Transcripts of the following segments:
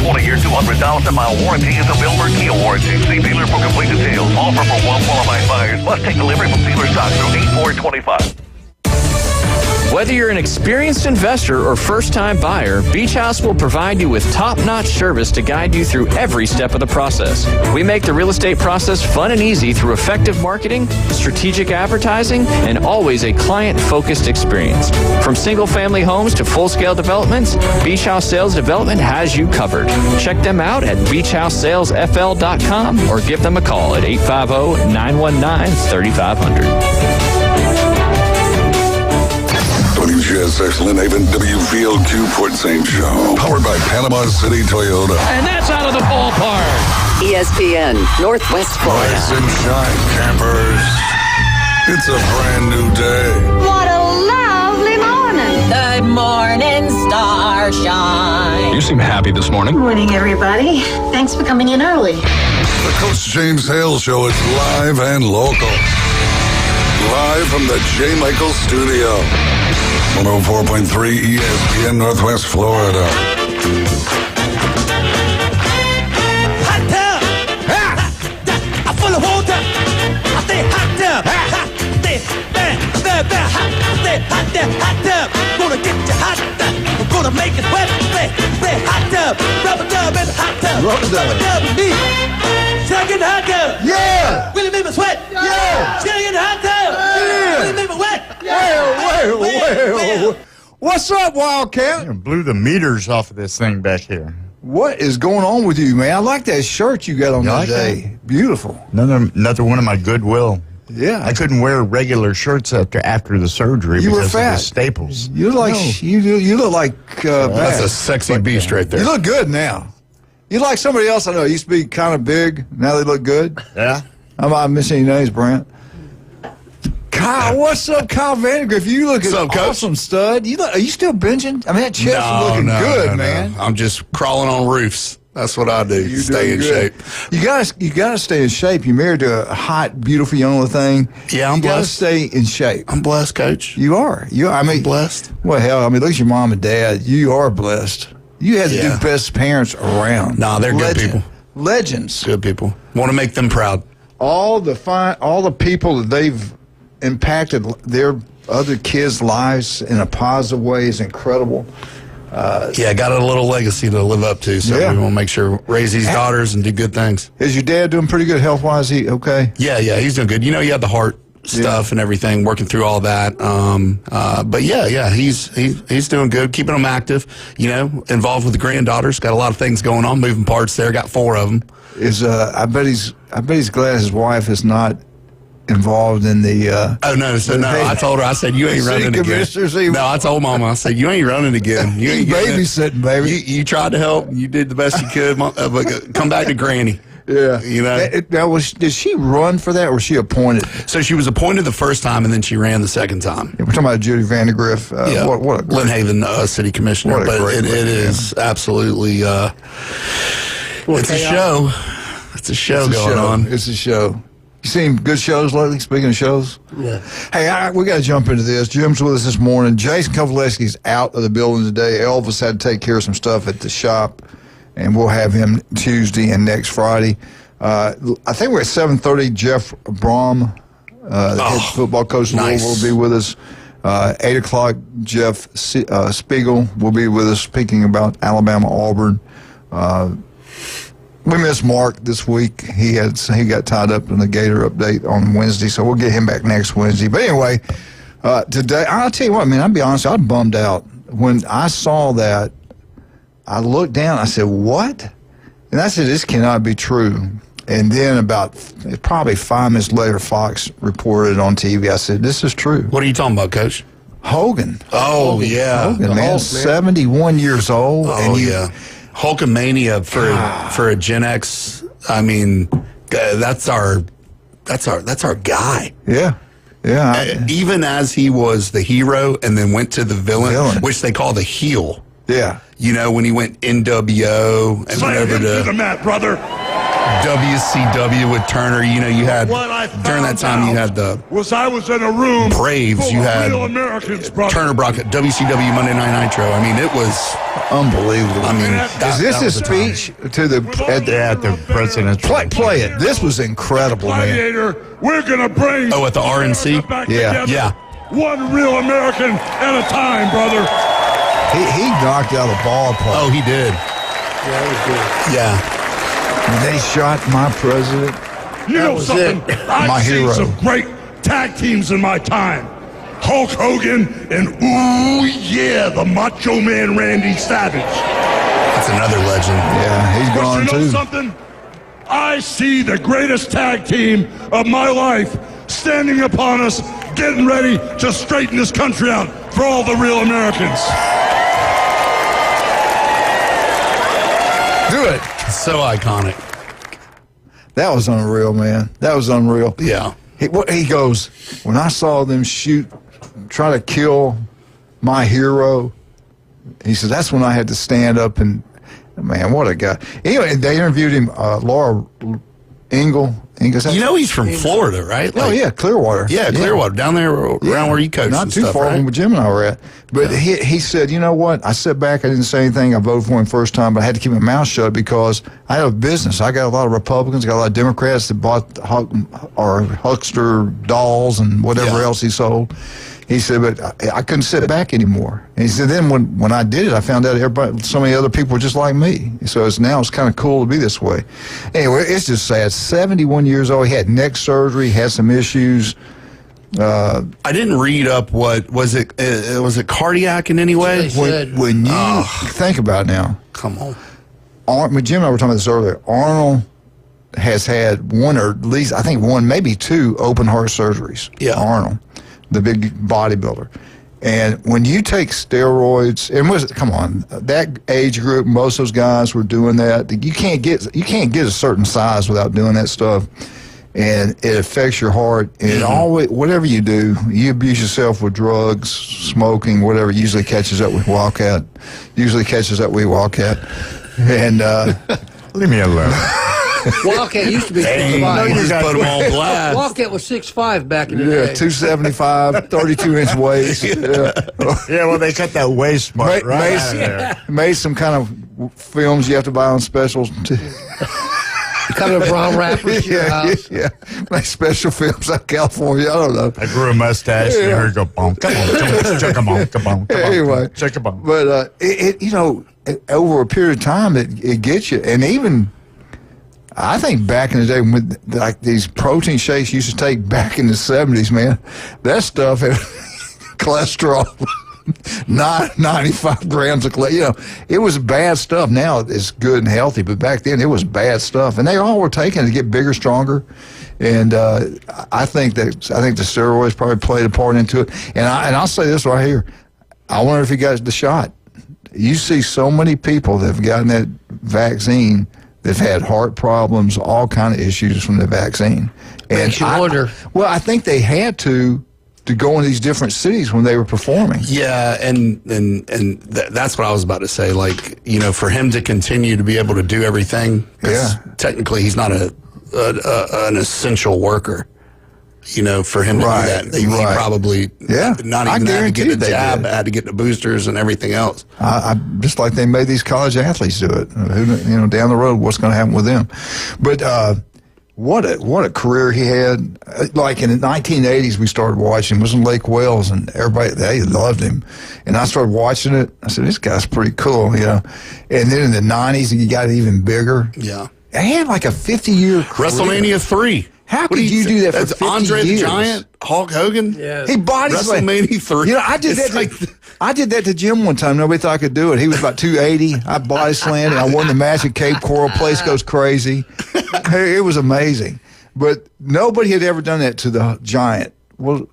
20-year, 200,000-mile warranty is available. Kia warranty. See dealer for complete details. Offer for well-qualified buyers. Must take delivery from dealer stock through 8/4/25. Whether you're an experienced investor or first-time buyer, Beach House will provide you with top-notch service to guide you through every step of the process. We make the real estate process fun and easy through effective marketing, strategic advertising, and always a client-focused experience. From single-family homes to full-scale developments, Beach House Sales Development has you covered. Check them out at beachhousesalesfl.com or give them a call at 850-919-3500. WGSX Lynn Haven, WVLQ Port St. Joe. Powered by Panama City Toyota. And that's out of the ballpark. ESPN, Northwest Florida. Rise and shine, campers. It's a brand new day. What a lovely morning. Good morning, starshine. You seem happy this morning. Morning, everybody. Thanks for coming in early. The Coach James Hale Show is live and local. Live from the J. Michael Studio. 104.3 ESPN Northwest Florida. Hot tub! I'm full of water! I stay hot tub! Stay hot tub! Gonna get you hot tub! I'm gonna make it wet! Stay hot tub! Rubber dub in the hot tub! Rubber dub with me! Stuck in the hot tub! Yeah! Really make me sweat! Yeah! Stuck in the hot tub! Yeah! Really make me wet! Well. What's up, Wildcat? Blew the meters off of this thing back here. What is going on with you, man? I like that shirt you got on today. Beautiful. Another one of my Goodwill. Yeah. I couldn't wear regular shirts after the surgery you because were fat. of the staples. You look like you look like That's a sexy beast right there. You look good now. You like somebody else I know. Used to be kind of big. Now they look good. Yeah. I'm missing your names, Brent. Kyle, what's up, Kyle Vandegrift? You look awesome, stud. Are you still benching? I mean, that chest is looking good, man. I'm just crawling on roofs. That's what I do. Stay in shape. You gotta stay in shape. You're married to a hot, beautiful young thing. Yeah, I'm blessed. You gotta stay in shape. I'm blessed, Coach. You are. I'm blessed. Well, hell, I mean, look at your mom and dad. You are blessed. You had the best parents around. Nah, they're good people. Legends. Good people. Want to make them proud. All the people that they've impacted their other kids' lives in a positive way is incredible. Got a little legacy to live up to, so we want to make sure raise these daughters and do good things. Is your dad doing pretty good health-wise? He okay? Yeah, he's doing good. You know, he had the heart stuff and everything, working through all that. But he's doing good, keeping them active. You know, involved with the granddaughters. Got a lot of things going on, moving parts there. Got 4 of them. I bet he's glad his wife is not involved in the I told her, I said, you ain't running again. No, I told Mama, I said, you ain't running again. You ain't babysitting, baby. You tried to help. You did the best you could. But come back to Granny. Yeah. You know. Did she run for that, or was she appointed? So she was appointed the first time, and then she ran the second time. We're talking about Judy Vandegrift. What a Lynn Haven City Commissioner. But it is absolutely it's a show. It's a show going on. It's a show. You seen good shows lately, speaking of shows? Yeah. Hey, we got to jump into this. Jim's with us this morning. Jason Kovaleski's out of the building today. Elvis had to take care of some stuff at the shop, and we'll have him Tuesday and next Friday. I think we're at 7:30. Jeff Brom, the head football coach of Louisville, will be with us. 8 o'clock, Jeff Spiegel will be with us speaking about Alabama-Auburn. We missed Mark this week. He got tied up in the Gator update on Wednesday, so we'll get him back next Wednesday. But anyway, today, I'll tell you what, man, I'll be honest, I was bummed out. When I saw that, I looked down, I said, what? And I said, this cannot be true. And then about probably 5 minutes later, Fox reported on TV. I said, this is true. What are you talking about, Coach? Hogan. Oh, yeah. Hogan, man, 71 years old. Oh, yeah. Hulkamania for a Gen X. I mean, that's our guy. Yeah, yeah. Even as he was the hero and then went to the villain, which they call the heel. Yeah. You know, when he went NWO and went over to the mat, brother. WCW with Turner. You know, you had during that time you had I was in a room Braves. You had real Americans, brother. Turner Brock at WCW Monday Night Nitro. I mean, it was Unbelievable. I mean, is this his speech to the at the president's play it? This was incredible, man. Gladiator, we're gonna bring. Oh, at the RNC? back Yeah. together. Yeah. One real American at a time, brother. He knocked out a ballpark. Oh, he did. Yeah, that was good. Yeah. And they shot my president. You know was something? it. I've My seen hero. some great tag teams in my time. Hulk Hogan and ooh yeah, the Macho Man Randy Savage. That's another legend. Yeah, he's But gone you know too. something? I see the greatest tag team of my life standing upon us, getting ready to straighten this country out for all the real Americans. Do it. So iconic. That was unreal, man. That was unreal. Yeah. He goes, when I saw them try to kill my hero, he said, that's when I had to stand up and, man, what a guy. Anyway, they interviewed him, Laura Ingle. You know he's from Florida, right? Oh, yeah, Clearwater. Yeah, Clearwater, down there around where you coach. Not and too stuff, far right? from where Jim and I were at. But he said, you know what? I sat back, I didn't say anything. I voted for him first time, but I had to keep my mouth shut because I have a business. I got a lot of Republicans, got a lot of Democrats that bought huckster dolls and whatever else he sold. He said, but I couldn't sit back anymore. And he said, then when I did it, I found out so many other people were just like me. So it's kind of cool to be this way. Anyway, it's just sad. 71 years old. He had neck surgery, had some issues. I didn't read up what was it cardiac in any way? When you think about it now. Come on. Jim and I were talking about this earlier. Arnold has had one or at least, I think one, maybe two open heart surgeries. Yeah. Arnold, the big bodybuilder. And when you take steroids, come on, that age group, most of those guys were doing that. You can't get a certain size without doing that stuff. And it affects your heart. And it always, whatever you do, you abuse yourself with drugs, smoking, whatever, usually catches up with Wildcat. And leave me alone. Wildcat used to be 6'5". You just put him on blast. Wildcat was 6'5" back in the yeah, day. 275, 32-inch waist. Yeah, well, they cut that waist part right out of there. Made some kind of films you have to buy on specials. Kind of brown wrappers to your house. Yeah. Make special films out of California. I don't know. I grew a mustache and I heard go boom. Come on, check 'em on, come on. Anyway, check 'em on. But over a period of time, it gets you. And even, I think back in the day, when like these protein shakes used to take back in the 70s, man, that stuff had cholesterol. 95 grams of cholesterol. It was bad stuff. Now it's good and healthy, but back then it was bad stuff, and they all were taken to get bigger, stronger. And I think the steroids probably played a part into it. And I'll say this right here: I wonder if he got the shot. You see so many people that have gotten that vaccine that've had heart problems, all kind of issues from the vaccine. Makes you wonder. Well, I think they had to go in these different cities when they were performing. Yeah, and that's what I was about to say. Like, for him to continue to be able to do everything, technically he's not an essential worker. For him to do that, he probably not even had to get the jab, had to get the boosters and everything else. I just like they made these college athletes do it. Who, down the road, what's going to happen with them? But what a career he had. Like in the 1980s, we started watching. It was in Lake Wales, and everybody, they loved him. And I started watching it. I said, this guy's pretty cool, And then in the 90s, he got even bigger. Yeah. He had like a 50-year career. WrestleMania 3. How could you do that for 50 Andre years? the Giant, Hulk Hogan? Yeah. He bodies WrestleMania 3. I did that to Jim one time. Nobody thought I could do it. He was about 280. I body slammed and I won the match at Cape Coral. Place goes crazy. It was amazing. But nobody had ever done that to the Giant. Well,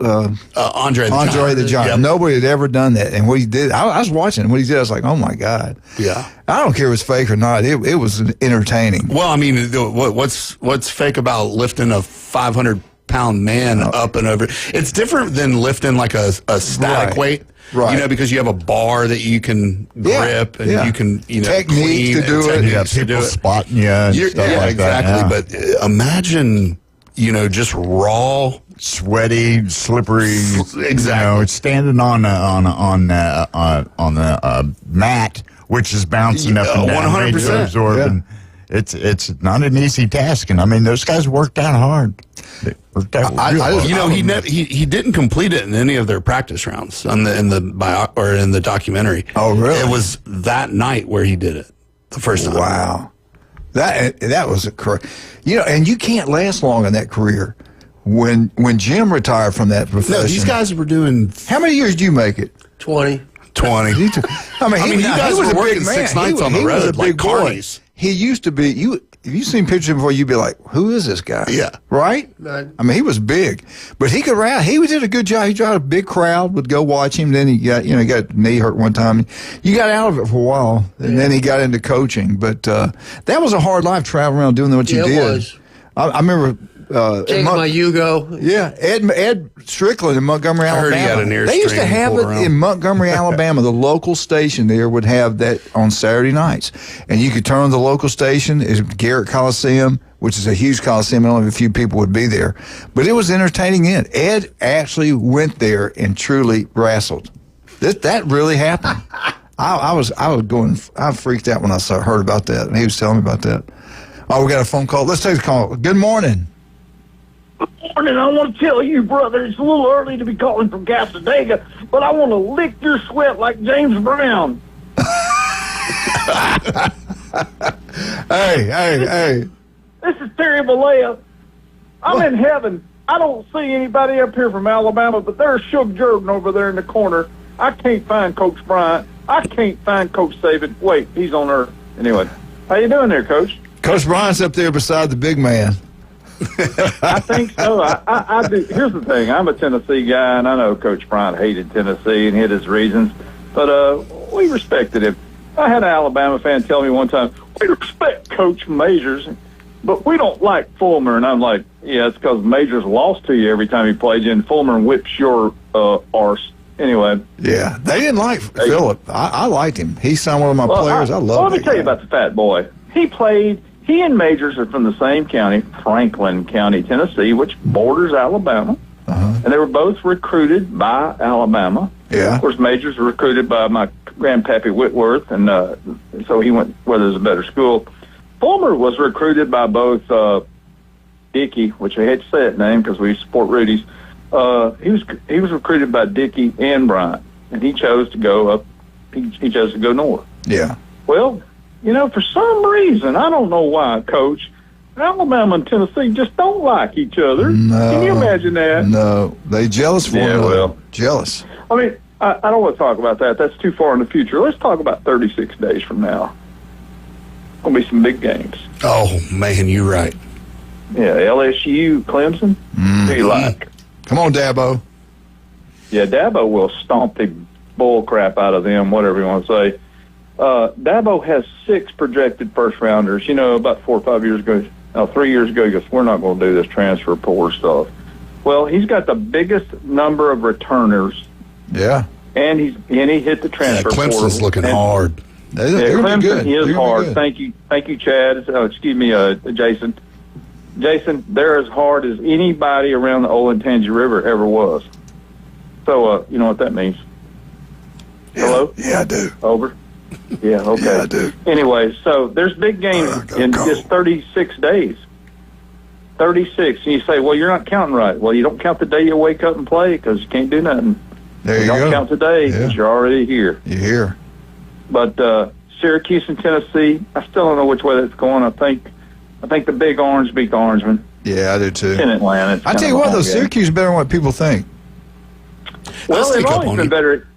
Andre the Giant. Yep. Nobody had ever done that. And what he did, I was watching. What he did, I was like, oh, my God. Yeah. I don't care if it's fake or not. It was entertaining. Well, I mean, what's fake about lifting a 500-pound man up and over? It's different than lifting like a static weight. Right. Because you have a bar that you can grip and you can, technique to do it. You got people spotting you and stuff like that. Yeah. But imagine, just raw, sweaty, slippery. Exactly. Standing on a mat which is bouncing up and down, 100%. radio absorbing. It's not an easy task, and I mean those guys worked out hard. They worked out real hard. He didn't complete it in any of their practice rounds in the documentary. Oh, really? It was that night where he did it the first time. Wow, that was a career. And you can't last long in that career. When Jim retired from that profession, No, these guys were doing. How many years did you make it? 20. 20. You guys was were a working big man. 6 nights on the He was road a like big boy. carnies. He used to be. If you seen pictures of him before, you'd be like, "Who is this guy?" Yeah. Right. Right. I mean, he was big, but he could rap. He did a good job. He tried a big crowd would go watch him. Then he got his knee hurt one time. You got out of it for a while, and then he got into coaching. But that was a hard life traveling around doing what you did. It was. I remember. Taking my Yugo. Yeah, Ed Strickland in Montgomery, heard Alabama. he had an ear They used to string have pulled it around. in Montgomery, Alabama. The local station there would have that on Saturday nights, and you could turn on the local station. It's Garrett Coliseum, which is a huge coliseum. Only a few people would be there, but it was entertaining. Ed actually went there and truly wrestled. That really happened. I freaked out when I heard about that, and he was telling me about that. Oh, we got a phone call. Let's take the call. Good morning. Morning. I want to tell you, brother, it's a little early to be calling from Casadega, but I want to lick your sweat like James Brown. Hey. This is Terry Vallejo. I'm in heaven. I don't see anybody up here from Alabama, but there's Suge Jordan over there in the corner. I can't find Coach Bryant. I can't find Coach Saban. Wait, he's on Earth. Anyway, how you doing there, Coach? Coach Bryant's up there beside the big man. I think so. I do. Here's the thing. I'm a Tennessee guy, and I know Coach Bryant hated Tennessee and had his reasons, but we respected him. I had an Alabama fan tell me one time, we respect Coach Majors, but we don't like Fulmer. And I'm like, yeah, it's because Majors lost to you every time he played you, and Fulmer whips your arse. Anyway. Yeah, they didn't like Phillip. I liked him. He's one of my players. I love him. Let me tell you about the fat boy. He and Majors are from the same county, Franklin County, Tennessee, which borders Alabama. And they were both recruited by Alabama. Yeah. Of course, Majors was recruited by my grandpappy Whitworth, and so he went where there's a better school. Fulmer was recruited by both Dickey, which I hate to say that name because we support Rudy's. He was recruited by Dickey and Bryant, and he chose to go up. He chose to go north. Yeah. Well, for some reason, I don't know why, Coach, Alabama and Tennessee just don't like each other. No. Can you imagine that? No. They jealous for one another. Jealous. I mean, I don't want to talk about that. That's too far in the future. Let's talk about 36 days from now. Going to be some big games. Oh, man, you're right. Yeah, LSU, Clemson. Who you like? Come on, Dabo. Yeah, Dabo will stomp the bull crap out of them, whatever you want to say. Dabo has 6 projected first-rounders. About 4 or 5 years ago, 3 years ago, he goes, we're not going to do this transfer portal stuff. Well, he's got the biggest number of returners. Yeah. And he hit the transfer portal. Clemson's looking hard. Clemson is hard. Thank you, Chad. Jason. Jason, they're as hard as anybody around the Olentangy River ever was. So, you know what that means? Hello? Yeah, I do. Over? Yeah, okay. Yeah, I do. Anyway, so there's big games in just 36 days. 36. And you say, well, you're not counting right. Well, you don't count the day you wake up and play because you can't do nothing. There you don't go. Count today because you're already here. You're here. But Syracuse and Tennessee, I still don't know which way that's going. I think the Big Orange beat the Orangemen. Yeah, I do too. In Atlanta. I tell you what, though, Syracuse is better than what people think. Well, they've always been better.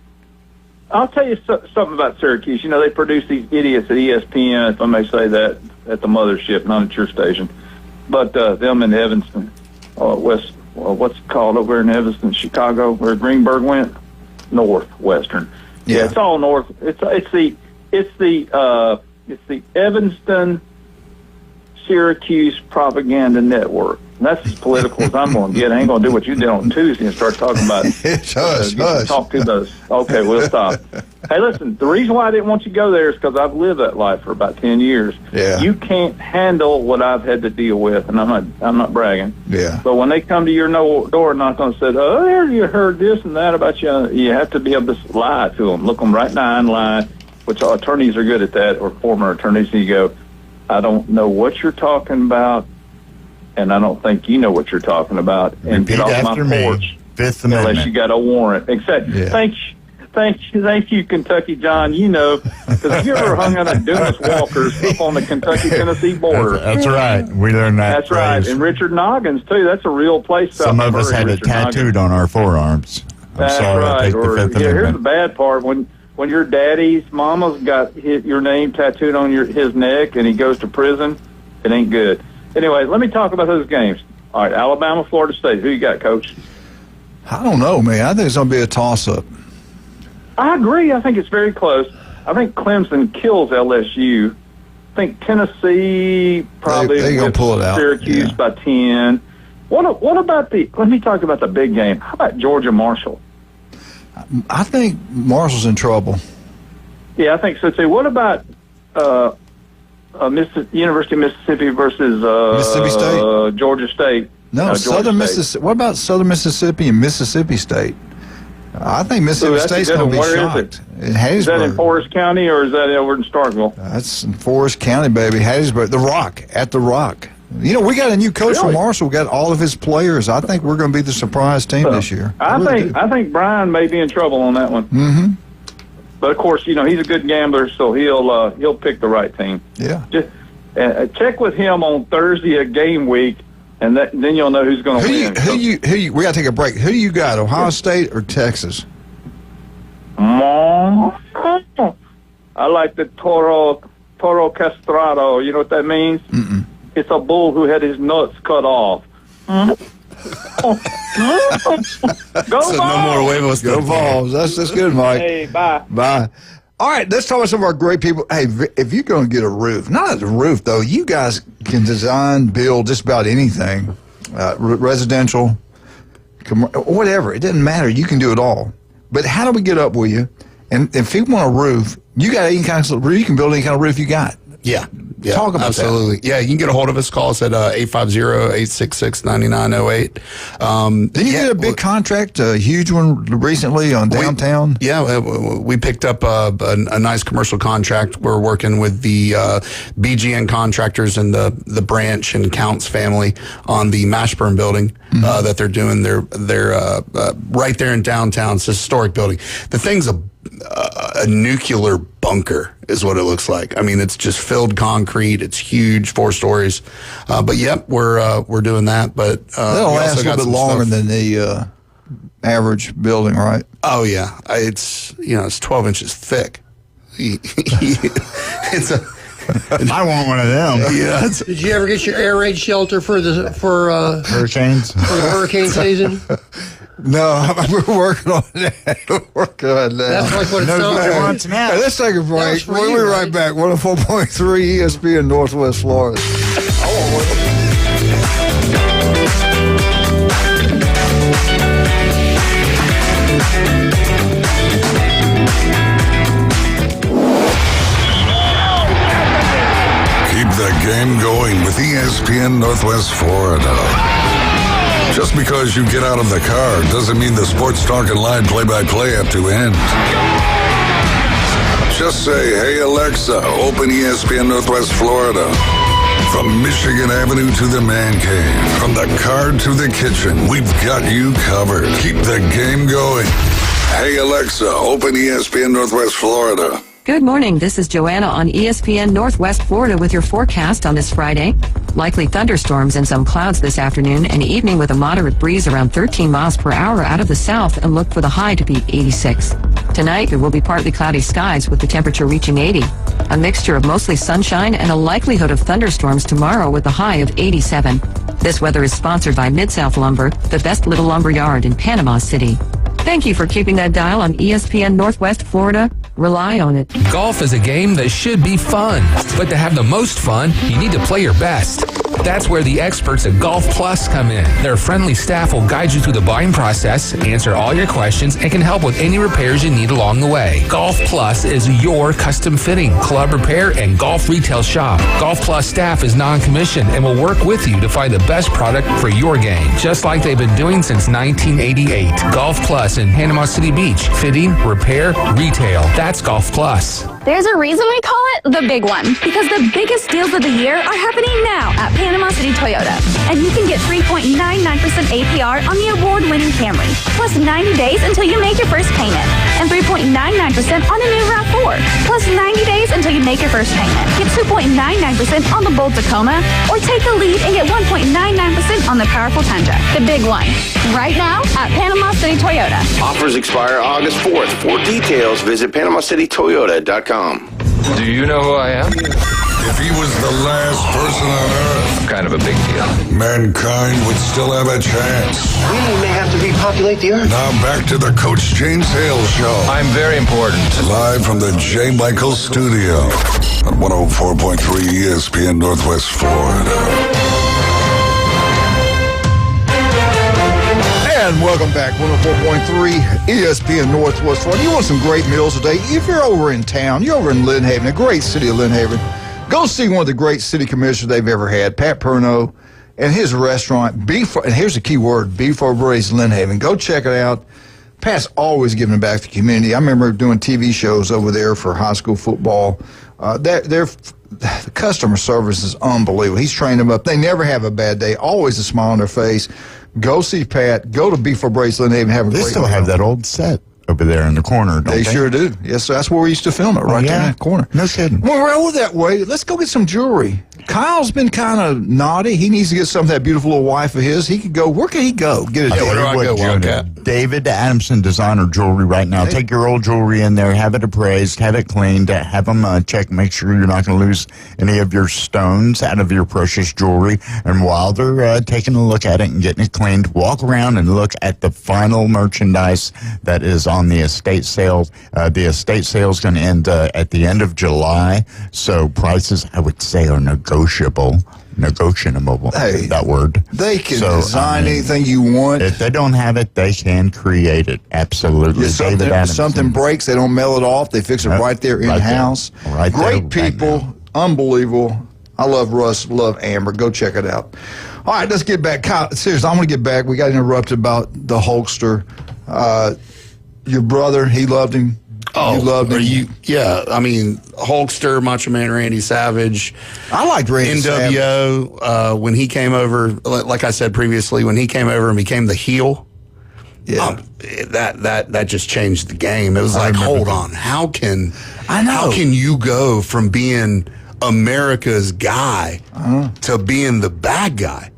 I'll tell you something about Syracuse. They produce these idiots at ESPN, if I may say that, at the mothership, not at your station. But them in Evanston, what's it called over in Evanston, Chicago, where Greenberg went? Northwestern. Yeah, it's all north. It's the Evanston Syracuse Propaganda Network. And that's as political as I'm going to get. I ain't going to do what you did on Tuesday and start talking about hush. Talk to those. Okay, we'll stop. Hey, listen, the reason why I didn't want you to go there is because I've lived that life for about 10 years. Yeah. You can't handle what I've had to deal with, and I'm not bragging. Yeah. But when they come to your door and knock on and say, oh, you heard this and that about you, you have to be able to lie to them. Look them right in the eye and lie which attorneys are good at that, or former attorneys, and you go, I don't know what you're talking about, and I don't think you know what you're talking about, and Repeat get off after my me. porch. Fifth Amendment. Unless you got a warrant. Except, thank you, Kentucky John. You know, because you ever hung out at Dumas Walker's up on the Kentucky-Tennessee border. That's right. We learned that. That's right. And Richard Noggins, too. That's a real place. Some of us had it tattooed on our forearms. That's right. Here's the bad part. When your daddy's mama's got your name tattooed on his neck and he goes to prison, it ain't good. Anyway, let me talk about those games. All right, Alabama, Florida State. Who you got, Coach? I don't know, man. I think it's going to be a toss-up. I agree. I think it's very close. I think Clemson kills LSU. I think Tennessee probably they're going to pull it out. Syracuse by 10. What about let me talk about the big game. How about Georgia Marshall? I think Marshall's in trouble. Yeah, I think so too. What about University of Mississippi versus Mississippi State? Georgia State? No, Southern Mississippi. What about Southern Mississippi and Mississippi State? I think Mississippi State's going to be shocked. In Hattiesburg. Is that in Forest County or is that over in Starkville? That's in Forest County, baby. Hattiesburg. The Rock. At the Rock. You know, we got a new coach from Marshall. We got all of his players. I think we're going to be the surprise team this year. I think Brian may be in trouble on that one. Mm-hmm. But of course, you know, he's a good gambler, so he'll pick the right team. Yeah. Just check with him on Thursday at game week, and then you'll know who's going to win. Who you? We got to take a break. Who do you got? Ohio State or Texas? I like the Toro Castrado. You know what that means? Mm-mm. It's a bull who had his nuts cut off. Go Vols! No more huevos. Go Vols. That's good, Mike. Hey, bye. Bye. All right, let's talk about some of our great people. Hey, if you're going to get a roof, not a roof, though, you guys can design, build just about anything, residential, whatever. It doesn't matter. You can do it all. But how do we get up with you? And if you want a roof, you got any kind of roof, you can build any kind of roof you got. Yeah. Talk about absolutely. that. Yeah, you can get a hold of us. Call us at 850-866-9908. Didn't you get a big contract, a huge one recently on downtown? We picked up a nice commercial contract. We're working with the BGN contractors and the Branch and Counts family on the Mashburn building that they're doing. They're right there in downtown. It's a historic building. The thing's a nuclear bunker is what it looks like. I mean, it's just filled concrete. It's huge, 4 stories. But yep, we're doing that. But that'll last a little bit longer than the average building, right? Oh yeah, it's 12 inches thick. It's a. I want one of them. Yeah. Did you ever get your air raid shelter for hurricanes? For the hurricane season? No, we're working on that. That's like what it sounds like. Hey, let's take a break. We'll be right back. 104.3 ESPN Northwest Florida. Keep the game going with ESPN Northwest Florida. Just because you get out of the car doesn't mean the Sports Talk and Line play-by-play have to end. Just say, hey, Alexa, open ESPN Northwest Florida. From Michigan Avenue to the man cave, from the car to the kitchen, we've got you covered. Keep the game going. Hey, Alexa, open ESPN Northwest Florida. Good morning. This is Joanna on ESPN Northwest Florida with your forecast on this Friday. Likely thunderstorms and some clouds this afternoon and evening with a moderate breeze around 13 miles per hour out of the south, and look for the high to be 86. Tonight, there will be partly cloudy skies with the temperature reaching 80. A mixture of mostly sunshine and a likelihood of thunderstorms tomorrow with a high of 87. This weather is sponsored by Mid-South Lumber, the best little lumber yard in Panama City. Thank you for keeping that dial on ESPN Northwest Florida. Rely on it. Golf is a game that should be fun, but to have the most fun, you need to play your best. That's where the experts at Golf Plus come in. Their friendly staff will guide you through the buying process, answer all your questions, and can help with any repairs you need along the way. Golf Plus is your custom fitting, club repair, and golf retail shop. Golf Plus staff is non-commissioned and will work with you to find the best product for your game, just like they've been doing since 1988. Golf Plus in Panama City Beach. Fitting, repair, retail. That's Golf Plus. There's a reason we call it the big one, because the biggest deals of the year are happening now at Panama City Toyota. And you can get 3.99% APR on the award-winning Camry, plus 90 days until you make your first payment, and 3.99% on the new RAV4, plus 90 days until you make your first payment. Get 2.99% on the bold Tacoma, or take the lead and get 1.99% on the powerful Tundra. The big one, right now at Panama City Toyota. Offers expire August 4th. For details, visit PanamaCityToyota.com. Do you know who I am? If he was the last person on Earth, Kind of a big deal. mankind would still have a chance. We may have to repopulate the Earth. Now back to the Coach James Hale Show. I'm very important. Live from the J. Michael Studio on 104.3 ESPN Northwest Florida. And welcome back, 104.3 ESPN Northwest Florida. You want some great meals today? If you're over in town, you're over in Lynn Haven, a great city of Lynn Haven, go see one of the great city commissioners they've ever had, Pat Perno, and his restaurant, Beef, and here's the key word, Beef O'Brady's Lynn Haven. Go check it out. Pat's always giving back to the community. I remember doing TV shows over there for high school football. The customer service is unbelievable. He's trained them up. They never have a bad day, always a smile on their face. Go see Pat. Go to Beef O'Brady's Lynn Haven. Have a They great still meal. have that old set over there in the corner, don't they? They sure do. Yes, that's where we used to film it, right there in that corner. No kidding. Well, we're over that way. Let's go get some jewelry. Kyle's been kind of naughty. He needs to get some of that beautiful little wife of his. He could go. Where can he go? Get a Where do I go, Wildcat? David Adamson Designer Jewelry right now. Hey. Take your old jewelry in there, have it appraised, have it cleaned, have them check, make sure you're not going to lose any of your stones out of your precious jewelry. And while they're taking a look at it and getting it cleaned, walk around and look at the final merchandise that is on the estate sale. The estate sale is going to end at the end of July, so prices, I would say, are negotiable. Hey, that word. They can design anything you want. If they don't have it, they can create it. Absolutely. If something breaks, they don't mail it off. They fix it right there in-house. Right Great there, people. Unbelievable. I love Russ. Love Amber. Go check it out. All right, let's get back. Kyle, seriously, I'm going to get back. We got interrupted about the Hulkster. Your brother, he loved him. Oh, you loved him. Yeah, I mean, Hulkster, Macho Man Randy Savage. I liked Randy NWO, when he came over, like I said previously, when he came over and became the heel, that just changed the game. It was like, hold on, how can you go from being America's guy to being the bad guy?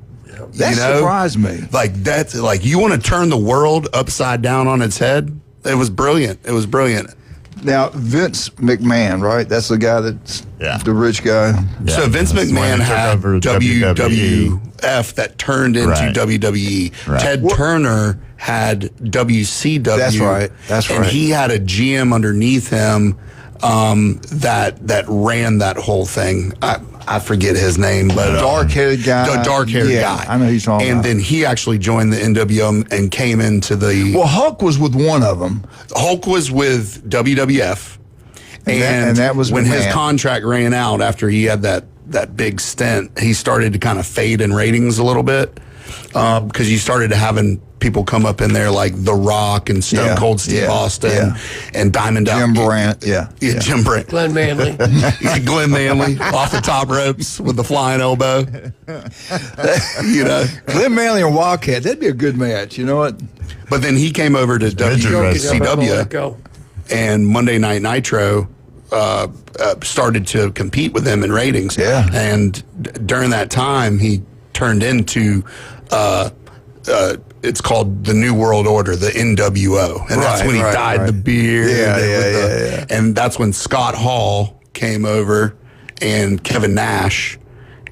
That surprised me. Like, that's like, you want to turn the world upside down on its head? It was brilliant. It was brilliant. Now, Vince McMahon, right? That's the guy that's the rich guy. Yeah. So Vince McMahon had WWF that turned into WWE. Right. Ted Turner had WCW. That's right. That's right. And he had a GM underneath him that ran that whole thing. I forget his name, but dark-haired guy. The dark-haired guy. I know who you're talking about. And then he actually joined the NWO and came into the. Well, Hulk was with one of them. Hulk was with WWF, and that was when his contract ran out after he had that big stint. He started to kind of fade in ratings a little bit because you started having people come up in there like The Rock and Stone Cold Steve Austin and Diamond Jim Brandt, Jim Brandt, Glenn Manley, Glenn Manley off the top ropes with the flying elbow. Glenn Manley and Wildcat, that'd be a good match. You know what? But then he came over to WCW, and Monday Night Nitro started to compete with them in ratings. Yeah, and during that time, he turned into. It's called the New World Order, the NWO, and that's when he dyed the beard. And that's when Scott Hall came over and Kevin Nash,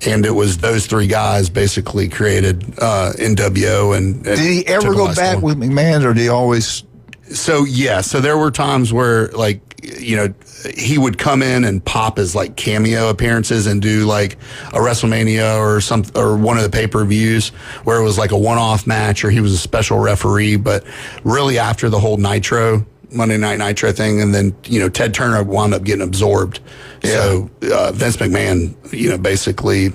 and it was those three guys basically created NWO. And did he ever go back with McMahon, or did he always? So there were times where, like, he would come in and pop his like cameo appearances and do like a WrestleMania or one of the pay-per-views where it was like a one-off match, or he was a special referee. But really, after the whole Monday Night Nitro thing, and then Ted Turner wound up getting absorbed. So Vince McMahon, basically.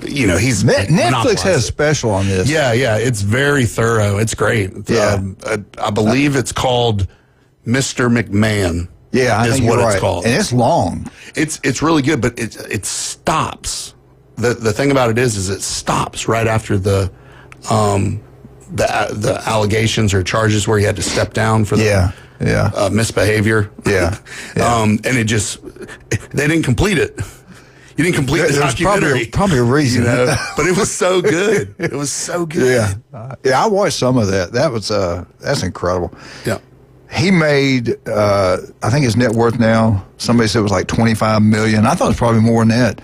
He's Netflix has a special on this. Yeah, it's very thorough. It's great. I believe it's called Mr. McMahon. Yeah, I is think what you're it's right. called. And it's long. It's really good, but it stops. The thing about it is it stops right after the allegations or charges where he had to step down for the misbehavior. Yeah. And it just they didn't complete it. You didn't complete the There's documentary. probably a reason. You know? But it was so good. It was so good. Yeah, I watched some of that. That was that's incredible. Yeah. He made, I think his net worth now, somebody said it was like $25 million. I thought it was probably more than that.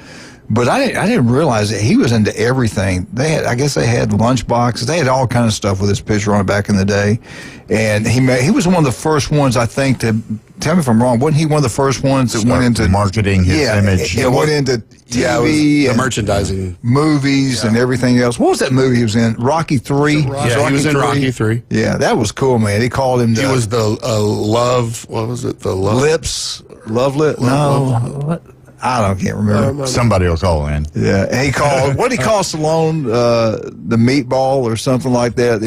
But I didn't realize that he was into everything. I guess they had lunch boxes. They had all kind of stuff with his picture on it back in the day. And he was one of the first ones, I think, to, tell me if I'm wrong, wasn't he one of the first ones that went into marketing his image? It went into TV the merchandising, movies, and everything else. What was that movie he was in? Rocky 3? Yeah, he was in Rocky 3. Yeah, that was cool, man. He called him he was the love, what was it? The love? Love Lip? No. What? I can't remember. Somebody will call in. Yeah, and he called. What did he call Stallone? The meatball or something like that.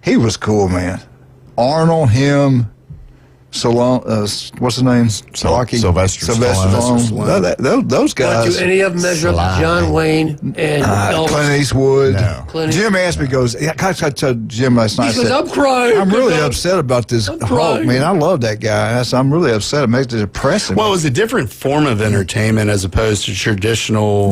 He was cool, man. Arnold, him, Stallone. What's his name? Sylvester Stallone. Those guys. Do any of them measure up to John Wayne and Elvis? Clint Eastwood. No. Jim asked me, goes, I told Jim last night. He says, I'm crying. I'm really upset about this Hulk, man. I love that guy. I'm really upset. It makes it depressing. Well, it was a different form of entertainment as opposed to traditional,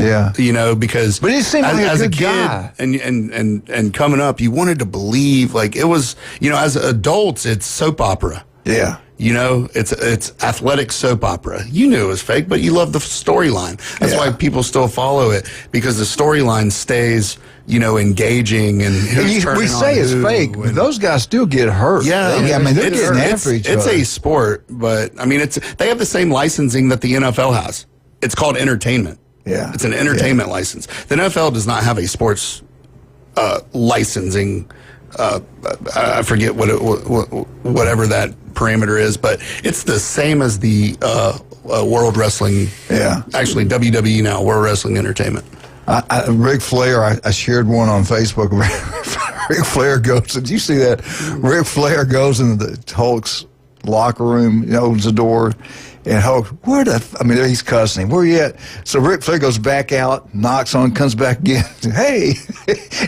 because but he seemed like as a a good kid guy. and coming up, you wanted to believe, like it was, as adults, it's soap opera. Yeah. It's athletic soap opera. You knew it was fake, but you love the storyline. That's why people still follow it, because the storyline stays, engaging and we say it's fake, but those guys still get hurt. Yeah, they're getting after each other. It's a sport, but they have the same licensing that the NFL has. It's called entertainment. Yeah, it's an entertainment license. The NFL does not have a sports licensing. I forget whatever that parameter is, but it's the same as the World Wrestling. Yeah, actually WWE now, World Wrestling Entertainment. Ric Flair, I shared one on Facebook. Ric Flair goes, did you see that? Ric Flair goes into the Hulk's locker room, opens the door, and Hulk, he's cussing him. Where you at? So Ric Flair goes back out, knocks on, comes back again. Hey.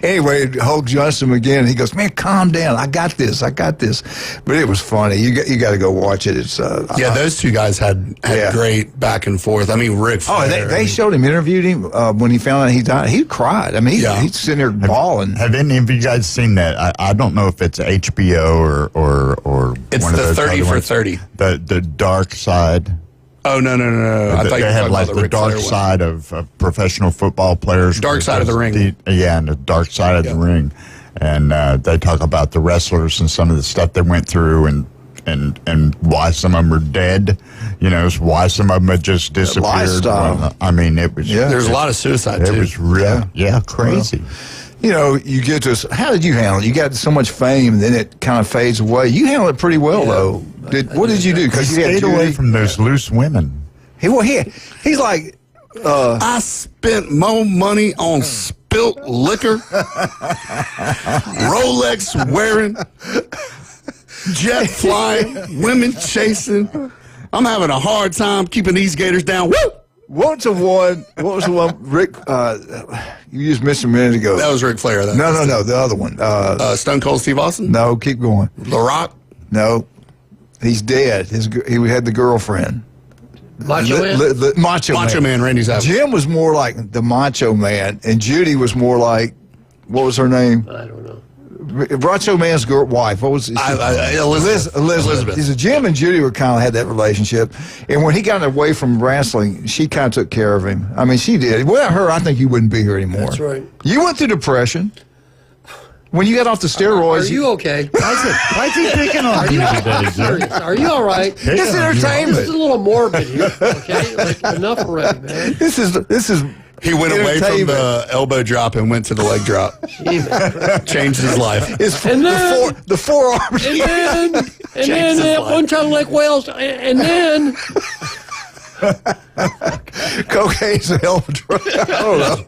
Anyway, Hulk jumps him again, and he goes, man, calm down. I got this. But it was funny. You got to go watch it. It's those two guys had great back and forth. Ric Flair. They showed him, interviewed him when he found out he died. He cried. He's sitting there bawling. Have any of you guys seen that? I don't know if it's HBO or it's one the of those 30 for 30. The dark side. Oh, no. I thought you were had talking about the dark side of professional football players. Dark side of the ring. And the dark side of the ring. And they talk about the wrestlers and some of the stuff they went through and why some of them are dead. Why some of them had just disappeared. Lifestyle. It was. Yeah, there's a lot of suicide, too. It was crazy. You get to, how did you handle it? You got so much fame, and then it kind of fades away. You handled it pretty well, though. What did you do? Because you stayed away from those loose women. He's like, I spent more money on spilt liquor, Rolex wearing, jet flying, women chasing. I'm having a hard time keeping these gators down. Woo! What was the one, Rick, you just mentioned a minute ago. That was Ric Flair. No, the other one. Stone Cold Steve Austin? No, keep going. The Rock? No, he's dead. He had the girlfriend. Macho Man? Macho Man, Randy Savage. Jim was more like the Macho Man, and Judy was more like, what was her name? I don't know. Macho Man's wife. What was Elizabeth. He said Jim and Judy were kind of had that relationship, and when he got away from wrestling, she kind of took care of him. She did. Without her, I think you wouldn't be here anymore. That's right. You went through depression when you got off the steroids. Are you okay? Why is he picking on you today? Serious. Are you all right? It's entertainment. This is a little morbid here. Okay, enough already, man. This is. He went away from the elbow drop and went to the leg drop. Changed his life. The forearm. And then one time Lake Wales, and then cocaine's a hell of a drug. I don't know.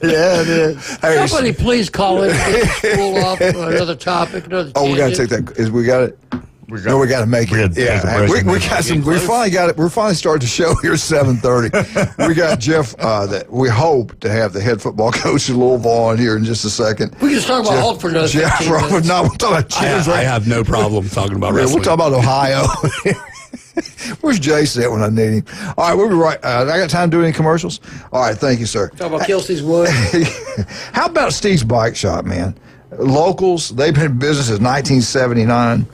Yeah, it is. Hey, somebody please call in and pull off another topic. we got to take that. We got it. We got to make it. Yeah, we got some. We finally got it. We're finally starting the show here at 7:30. We got Jeff. That we hope to have the head football coach of Louisville on here in just a second. We can just talk about Hulk for another 15 minutes. No, we'll talk about Jim's. I have no problem talking about wrestling. We'll talk about Ohio. Where's Jason at when I need him? All right, we'll be right. I got time to do any commercials? All right, thank you, sir. Talk about Kelsey's Wood. How about Steve's Bike Shop, man? Locals, they've been in business since 1979.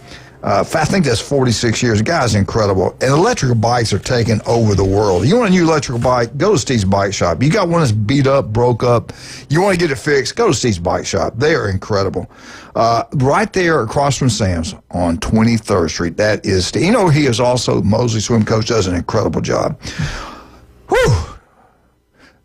I think that's 46 years. The guy's incredible. And electrical bikes are taking over the world. You want a new electrical bike? Go to Steve's Bike Shop. You got one that's beat up, broke up. You want to get it fixed? Go to Steve's Bike Shop. They are incredible. Right there across from Sam's on 23rd Street. That is Steve. You know, he is also Mosley swim coach, does an incredible job. Whew.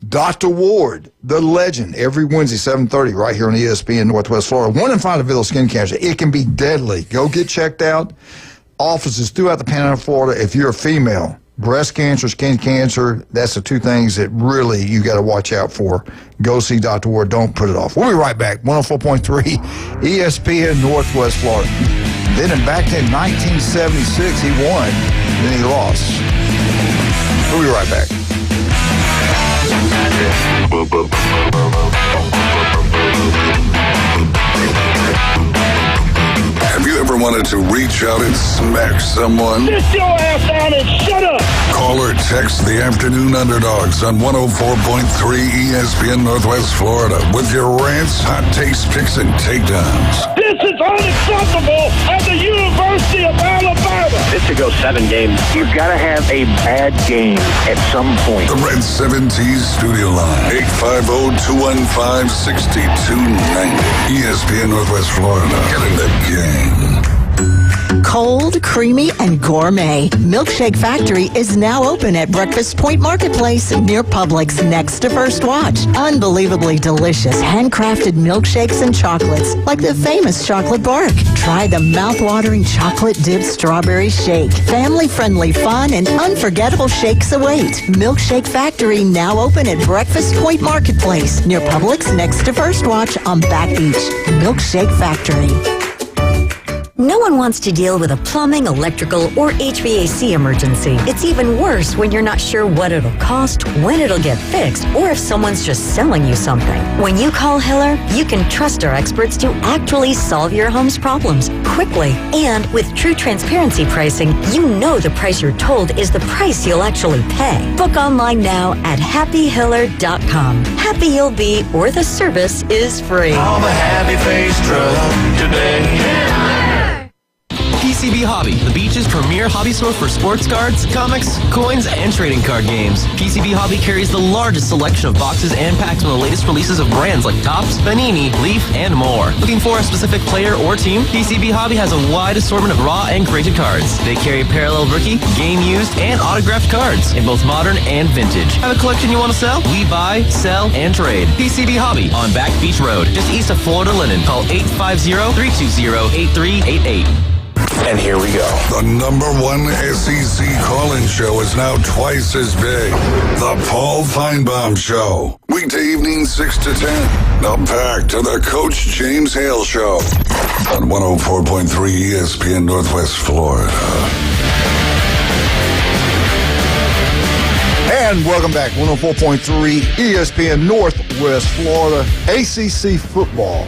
Dr. Ward, the legend, every Wednesday, 7:30, right here on ESPN Northwest Florida. 1 in 5 develop skin cancer. It can be deadly. Go get checked out. Offices throughout the Panhandle of Florida. If you're a female, breast cancer, skin cancer, that's the two things that really you got to watch out for. Go see Dr. Ward. Don't put it off. We'll be right back. 104.3 ESPN Northwest Florida. Then back in 1976, he won. Then he lost. We'll be right back. Have you ever wanted to reach out and smack someone? Sit your ass down and shut up! Call or text the Afternoon Underdogs on 104.3 ESPN Northwest Florida with your rants, hot takes, picks, and takedowns. This is unacceptable at the University of Alabama! This to go 7 games. You've got to have a bad game at some point. The Red 70s Studio Line, 850-215-6290. ESPN Northwest Florida. Get in the game. Cold, creamy, and gourmet. Milkshake Factory is now open at Breakfast Point Marketplace near Publix next to First Watch. Unbelievably delicious handcrafted milkshakes and chocolates like the famous chocolate bark. Try the mouth-watering chocolate-dipped strawberry shake. Family-friendly fun and unforgettable shakes await. Milkshake Factory now open at Breakfast Point Marketplace near Publix next to First Watch on Back Beach. Milkshake Factory. No one wants to deal with a plumbing, electrical, or HVAC emergency. It's even worse when you're not sure what it'll cost, when it'll get fixed, or if someone's just selling you something. When you call Hiller, you can trust our experts to actually solve your home's problems quickly. And with true transparency pricing, you know the price you're told is the price you'll actually pay. Book online now at happyhiller.com. Happy you'll be, or the service is free. I'm a happy-faced truck today. PCB Hobby, the beach's premier hobby store for sports cards, comics, coins, and trading card games. PCB Hobby carries the largest selection of boxes and packs from the latest releases of brands like Topps, Panini, Leaf, and more. Looking for a specific player or team? PCB Hobby has a wide assortment of raw and graded cards. They carry parallel rookie, game used, and autographed cards in both modern and vintage. Have a collection you want to sell? We buy, sell, and trade. PCB Hobby on Back Beach Road, just east of Florida Linen. Call 850-320-8388. And here we go. The #1 SEC call-in show is now twice as big. The Paul Feinbaum Show. Weekday evening 6 to 10. Now back to the Coach James Hale Show on 104.3 ESPN Northwest Florida. And welcome back. 104.3 ESPN Northwest Florida. ACC football.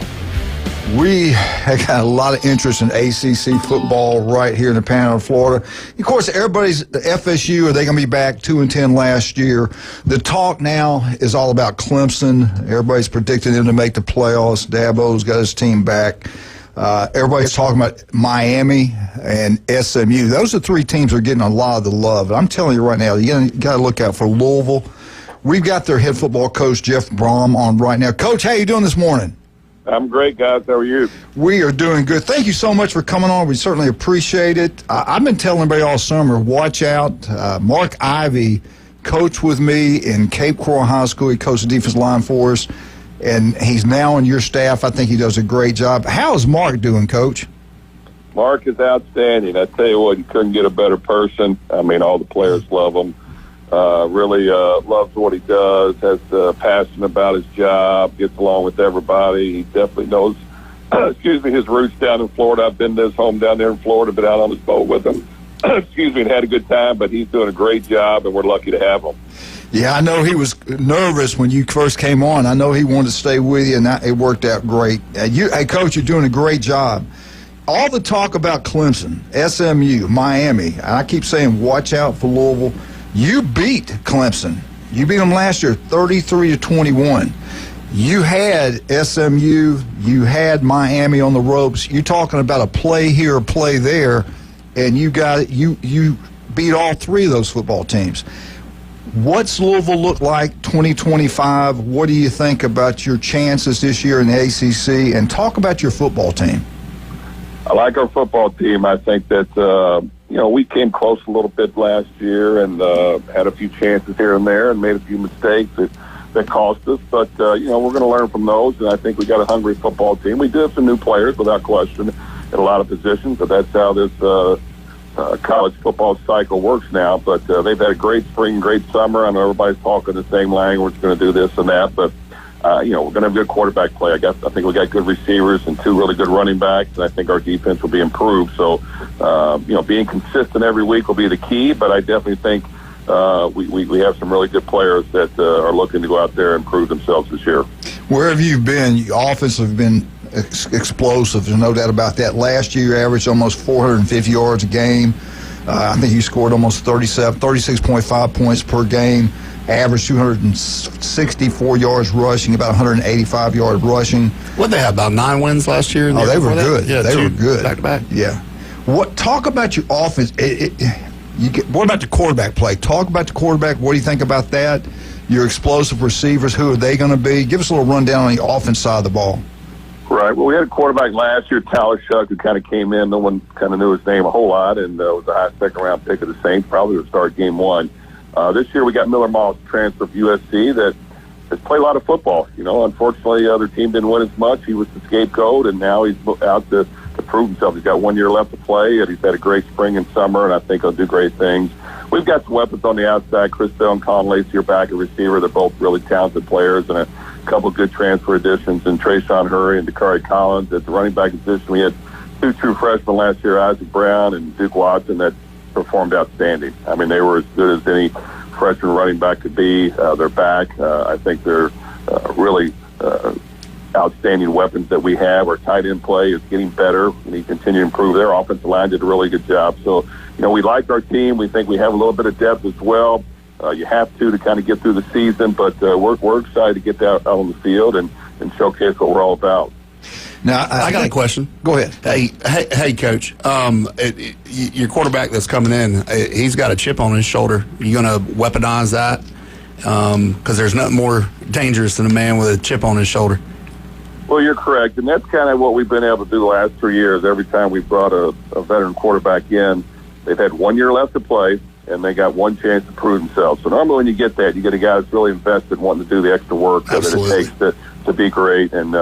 We have got a lot of interest in ACC football right here in the Panhandle of Florida. Of course, everybody's FSU. Are they going to be back 2-10 last year? The talk now is all about Clemson. Everybody's predicting them to make the playoffs. Dabo's got his team back. Everybody's talking about Miami and SMU. Those are 3 teams that are getting a lot of the love. And I'm telling you right now, you got to look out for Louisville. We've got their head football coach, Jeff Brom, on right now. Coach, how you doing this morning? I'm great, guys. How are you? We are doing good. Thank you so much for coming on. We certainly appreciate it. I've been telling everybody all summer, watch out. Mark Ivey coached with me in Cape Coral High School. He coached the defensive line for us, and he's now on your staff. I think he does a great job. How is Mark doing, Coach? Mark is outstanding. I tell you what, you couldn't get a better person. I mean, all the players love him. Really loves what he does, has passion about his job, gets along with everybody. He definitely knows his roots down in Florida. I've been to his home down there in Florida, been out on his boat with him, and had a good time, but he's doing a great job, and we're lucky to have him. Yeah, I know he was nervous when you first came on. I know he wanted to stay with you, and it worked out great. Hey, Coach, you're doing a great job. All the talk about Clemson, SMU, Miami, I keep saying watch out for Louisville. You beat Clemson. You beat them last year 33-21. You had SMU, you had Miami on the ropes. You're talking about a play here, a play there, and you beat all three of those football teams. What's Louisville look like 2025? What do you think about your chances this year in the ACC? And talk about your football team. I like our football team. I think that, we came close a little bit last year and had a few chances here and there and made a few mistakes that cost us. But, we're going to learn from those, and I think we got a hungry football team. We do have some new players, without question, in a lot of positions, but that's how this college football cycle works now. But they've had a great spring, great summer. I know everybody's talking the same language, going to do this and that, but we're going to have good quarterback play. I think we got good receivers and two really good running backs, and I think our defense will be improved. So, being consistent every week will be the key, but I definitely think we have some really good players that are looking to go out there and prove themselves this year. Where have you been? Your offense have been explosive. There's no doubt about that. Last year, you averaged almost 450 yards a game. I think you scored almost 36.5 points per game. Averaged 264 yards rushing, about 185 yards rushing. What they have, about 9 wins last year? Oh, they were good. Yeah, they were good. Back to back. Yeah. Talk about your offense. What about the quarterback play? Talk about the quarterback. What do you think about that? Your explosive receivers, who are they going to be? Give us a little rundown on the offense side of the ball. Right. Well, we had a quarterback last year, Tyler Shuck, who kind of came in. No one kind of knew his name a whole lot, and was a high second-round pick of the Saints. Probably would start game one. This year we got Miller Moss, transfer from USC, that has played a lot of football. Unfortunately, the other team didn't win as much. He was the scapegoat, and now he's out to prove himself. He's got 1 year left to play, and he's had a great spring and summer, and I think he'll do great things. We've got some weapons on the outside. Chris Bell and Colin Lacey are back at receiver. They're both really talented players, and a couple good transfer additions in Trayshawn Hurry and Dakari Collins. At the running back position, we had two true freshmen last year, Isaac Brown and Duke Watson, that performed outstanding. I mean, they were as good as any freshman running back could be. They're back. I think they're really outstanding weapons that we have. Our tight end play is getting better. We need to continue to improve. Their offensive line did a really good job. So, we like our team. We think we have a little bit of depth as well. You have to kind of get through the season, but we're excited to get that out on the field and showcase what we're all about. Now, I got a question. Go ahead. Hey, Coach. Your quarterback that's coming in, he's got a chip on his shoulder. You going to weaponize that? Because there's nothing more dangerous than a man with a chip on his shoulder. Well, you're correct, and that's kind of what we've been able to do the last 3 years. Every time we brought a veteran quarterback in, they've had 1 year left to play, and they got one chance to prove themselves. So normally when you get that, you get a guy that's really invested, wanting to do the extra work that it takes to be great. And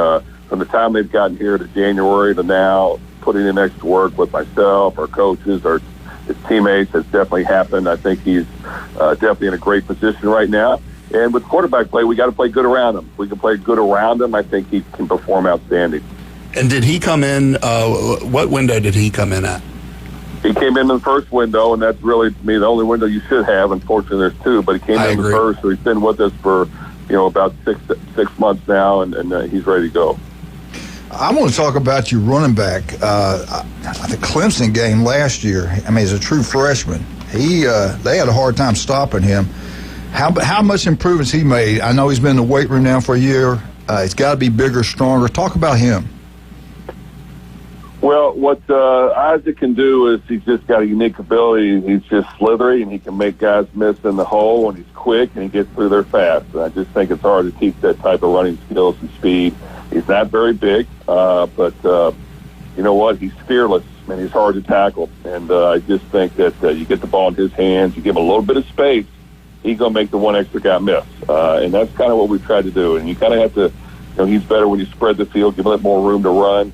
from the time they've gotten here to January to now, putting in extra work with myself, our coaches, his teammates has definitely happened. I think he's definitely in a great position right now. And with quarterback play, we got to play good around him. If we can play good around him, I think he can perform outstanding. And did he come in, what window did he come in at? He came in the first window, and that's really, to me, the only window you should have. Unfortunately, there's two, but he came in the first, so he's been with us for, about six months now, and he's ready to go. I want to talk about your running back. The Clemson game last year, he's a true freshman. They had a hard time stopping him. How much improvements he made? I know he's been in the weight room now for a year. He's got to be bigger, stronger. Talk about him. Well, what Isaac can do is he's just got a unique ability. He's just slithery, and he can make guys miss in the hole, and he's quick, and he gets through there fast. And I just think it's hard to teach that type of running skills and speed. He's not very big, but you know what? He's fearless, and he's hard to tackle. And I just think that you get the ball in his hands, you give him a little bit of space, he's going to make the one extra guy miss. And that's kind of what we've tried to do. And you kind of have to, he's better when you spread the field, give him a little more room to run,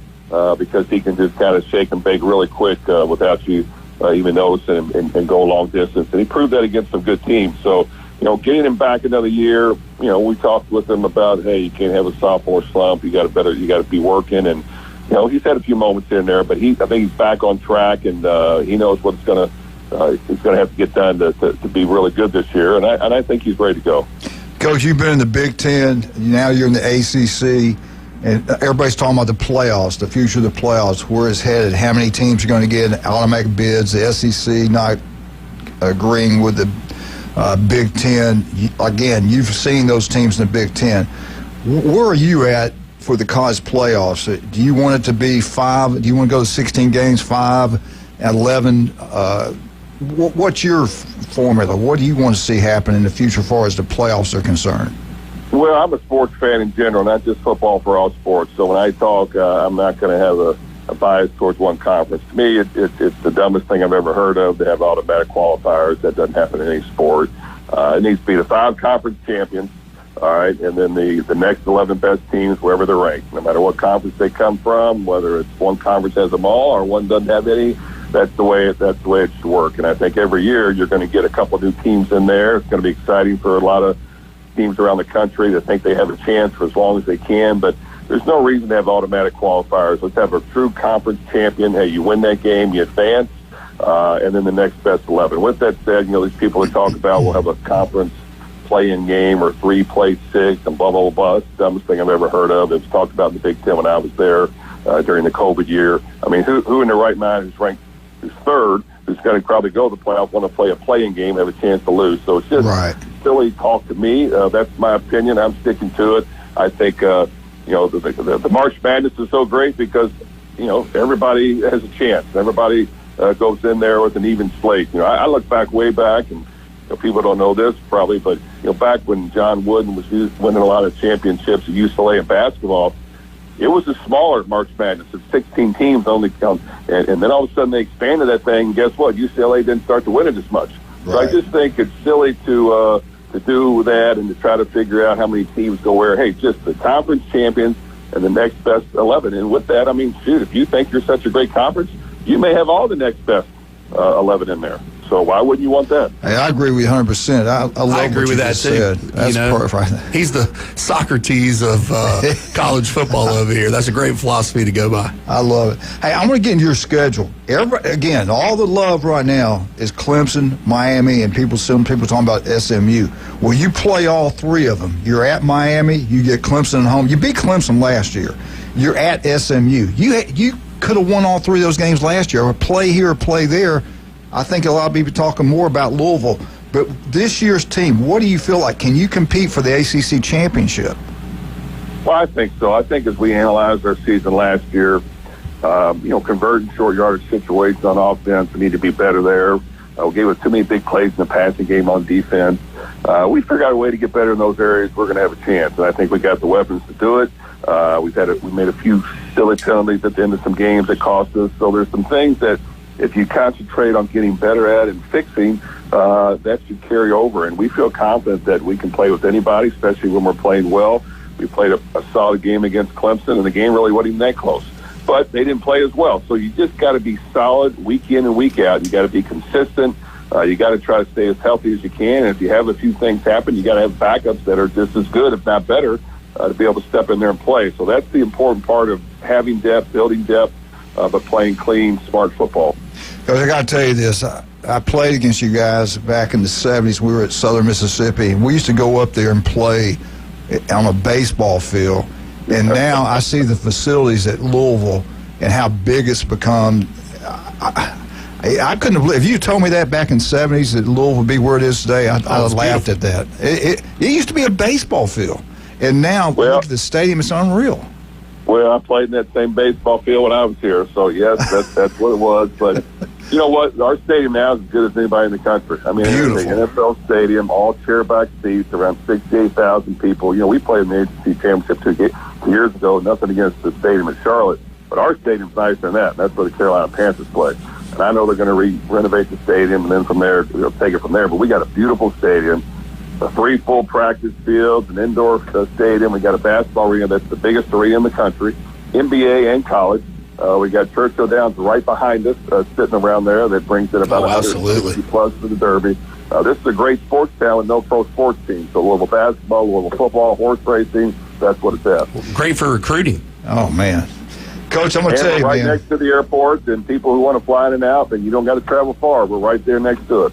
because he can just kind of shake and bake really quick without you even noticing and go a long distance. And he proved that against some good teams. So, getting him back another year, we talked with him about, hey, you can't have a sophomore slump. You got to be working. And he's had a few moments here and there, but I think he's back on track, and he knows what he's going to have to get done to be really good this year, and I think he's ready to go. Coach, you've been in the Big Ten. Now you're in the ACC, and everybody's talking about the playoffs, the future of the playoffs, where it's headed, how many teams are going to get automatic bids, the SEC not agreeing with the Big Ten. Again, you've seen those teams in the Big Ten. Where are you at for the college playoffs? Do you want it to be 5? Do you want to go to 16 games, 5, 11? What's your formula? What do you want to see happen in the future as far as the playoffs are concerned? Well, I'm a sports fan in general, not just football, for all sports. So when I talk, I'm not going to have a bias towards one conference. To me, it's the dumbest thing I've ever heard of to have automatic qualifiers. That doesn't happen in any sport. It needs to be the 5 conference champions, all right, and then the next 11 best teams wherever they're ranked, no matter what conference they come from, whether it's one conference has them all or one doesn't have any. That's the way it should work. And I think every year you're going to get a couple new teams in there. It's going to be exciting for a lot of teams around the country that think they have a chance for as long as they can. But there's no reason to have automatic qualifiers. Let's have a true conference champion. Hey, you win that game, you advance, and then the next best 11. With that said, these people that talk about we'll have a conference play-in game or 3 play 6 and blah, blah, blah. It's the dumbest thing I've ever heard of. It was talked about in the Big Ten when I was there during the COVID year. I mean, who in their right mind who's ranked who's third, who's going to probably go to the playoff, want to play a play-in game, have a chance to lose. So it's just silly talk to me. That's my opinion. I'm sticking to it. I think, the March Madness is so great because, everybody has a chance. Everybody goes in there with an even slate. I look way back, and people don't know this probably, but, back when John Wooden was winning a lot of championships at UCLA in basketball, it was a smaller March Madness. It's 16 teams only count. And then all of a sudden they expanded that thing. And guess what? UCLA didn't start to win it as much. Right. So I just think it's silly to do that and to try to figure out how many teams go where. Hey, just the conference champions and the next best 11. And with that, I mean, shoot, if you think you're such a great conference, you may have all the next best 11 in there. So why wouldn't you want that? Hey, I agree with you 100%. I agree with that too. That's perfect. He's the Socrates of college football over here. That's a great philosophy to go by. I love it. Hey, I'm going to get into your schedule. Again, all the love right now is Clemson, Miami, and some people talking about SMU. Well, you play all 3 of them. You're at Miami. You get Clemson at home. You beat Clemson last year. You're at SMU. You could have won all 3 of those games last year. Or play here or play there. I think a lot of people talking more about Louisville. But this year's team, what do you feel like? Can you compete for the ACC championship? Well, I think so. I think as we analyzed our season last year, converting short yardage situations on offense, we need to be better there. We gave us too many big plays in the passing game on defense. We figured out a way to get better in those areas. We're going to have a chance, and I think we got the weapons to do it. We made a few silly penalties at the end of some games that cost us. So there's some things that if you concentrate on getting better at and fixing, that should carry over. And we feel confident that we can play with anybody, especially when we're playing well. We played a solid game against Clemson, and the game really wasn't even that close. But they didn't play as well. So you just got to be solid week in and week out. You got to be consistent. You got to try to stay as healthy as you can. And if you have a few things happen, you got to have backups that are just as good, if not better, to be able to step in there and play. So that's the important part of having depth, building depth, but playing clean, smart football. Because I got to tell you this, I played against you guys back in the 70s. We were at Southern Mississippi, and we used to go up there and play on a baseball field. And now I see the facilities at Louisville and how big it's become. I couldn't believe, if you told me that back in the 70s that Louisville would be where it is today, I'd have laughed at that. It used to be a baseball field, and now look at the stadium, it's unreal. Well, I played in that same baseball field when I was here, so yes, that's what it was. But you know what? Our stadium now is as good as anybody in the country. I mean, it's an NFL stadium, all chair-back seats, around 68,000 people. We played in the ACC championship 2 years ago. Nothing against the stadium in Charlotte, but our stadium's nicer than that. That's where the Carolina Panthers play. And I know they're going to renovate the stadium, and then from there, they'll take it from there. But we got a beautiful stadium. 3 full practice fields, an indoor stadium. We got a basketball arena that's the biggest arena in the country, NBA and college. We got Churchill Downs right behind us, sitting around there. That brings in about 150 plus for the Derby. This is a great sports town with no pro sports team. So Louisville basketball, Louisville football, horse racing, that's what it's at. Great for recruiting. Oh, man. Coach, I'm going to tell you, right man. next to the airport, and people who want to fly in and out, then you don't got to travel far. We're right there next to it.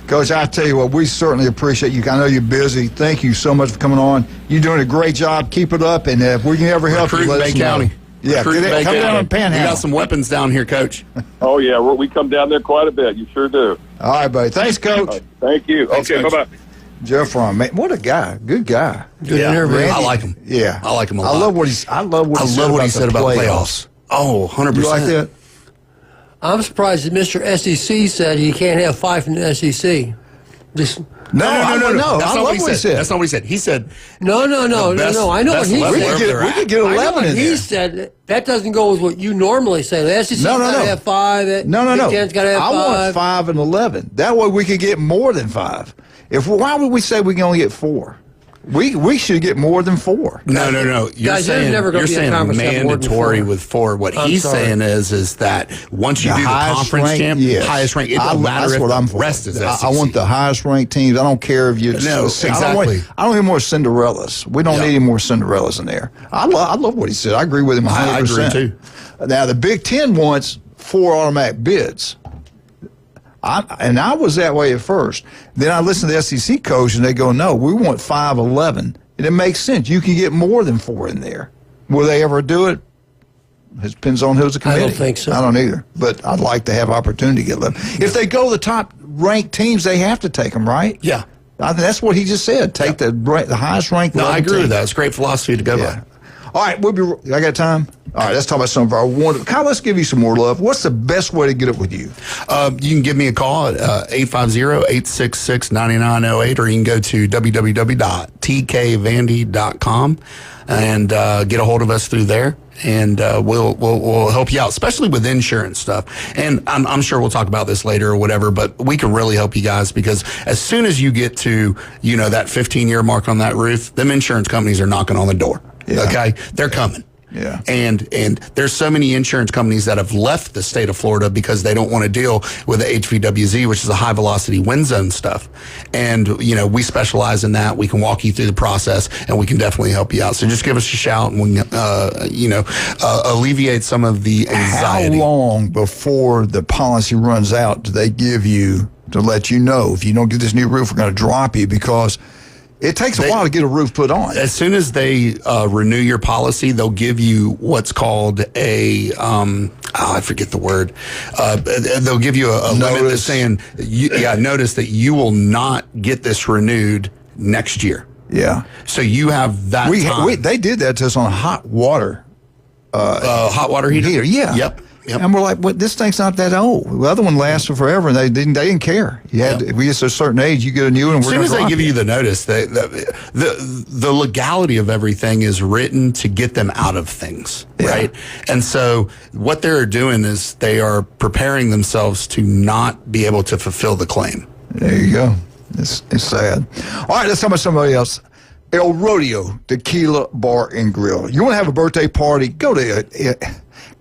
Coach, I tell you what, we certainly appreciate you. I know you're busy. Thank you so much for coming on. You're doing a great job. Keep it up, and if we can ever help you, let us know. County. Yeah, come down and Panhandle. We got some weapons down here, Coach. Oh, yeah, we come down there quite a bit. You sure do. All right, buddy. Thanks, Coach. Right, thank you. Thanks, okay, Coach. bye-bye. Jeff Ron, man, what a guy. Good guy. Good interview. I like him. Yeah. I like him a lot. I love what he said about the playoffs. Oh, 100%. You like that? I'm surprised that Mr. SEC said you can't have 5 in the SEC. Just No. That's not what he said. That's not what he said. He said no. I know what he said. We could get 11 in there. He said that doesn't go with what you normally say. The SEC's got to have 5. No. Big Ten's got to have 5. I want 5 and 11. That way we could get more than 5. Why would we say we can only get 4? We should get more than 4. No. You're Guys, saying, never you're be a saying conference that have more than mandatory 4. with 4. What I'm he's sorry. saying is that once you do the conference rank, champ, yes. highest rank, it don't matter that's if what I'm the for. rest is SEC. I want the highest ranked teams. I don't care if you. No, exactly. I don't need more Cinderellas. We don't need any more Cinderellas in there. I love what he said. I agree with him 100%. I agree too. Now the Big Ten wants 4 automatic bids. I was that way at first. Then I listened to the SEC coach, and they go, no, we want 5, 11. And it makes sense. You can get more than 4 in there. Will they ever do it? It depends on who's the committee. I don't think so. I don't either. But I'd like to have opportunity to get 11. If they go the top ranked teams, they have to take them, right? Yeah. I think that's what he just said. Take the highest ranked. No, I agree team. with that. It's great philosophy to go by. All right, I got time? All right, let's talk about some of our wonderful. Kyle, let's give you some more love. What's the best way to get up with you? You can give me a call at 850-866-9908, or you can go to www.tkvandy.com and get a hold of us through there. And we'll help you out, especially with insurance stuff. And I'm sure we'll talk about this later or whatever, but we can really help you guys, because as soon as you get to, that 15-year mark on that roof, them insurance companies are knocking on the door. Yeah. Okay? They're coming. Yeah. And there's so many insurance companies that have left the state of Florida because they don't want to deal with the HVWZ, which is a high velocity wind zone stuff. And, we specialize in that. We can walk you through the process, and we can definitely help you out. So just give us a shout, and we can, alleviate some of the anxiety. How long before the policy runs out do they give you to let you know, if you don't get this new roof, we're going to drop you? Because it takes a while to get a roof put on. As soon as they renew your policy, they'll give you what's called a, I forget the word. They'll give you a limit that's saying, notice that you will not get this renewed next year. Yeah. So you have that time. They did that to us on hot water. Hot water heater? Yeah. Yep. And we're like, this thing's not that old. The other one lasted forever, and they didn't care. If we get to a certain age, you get a new one. As soon as they give you the notice, the legality of everything is written to get them out of things, right? And so what they're doing is they are preparing themselves to not be able to fulfill the claim. There you go. It's sad. All right, let's talk about somebody else. El Rodeo Tequila Bar and Grill. You want to have a birthday party?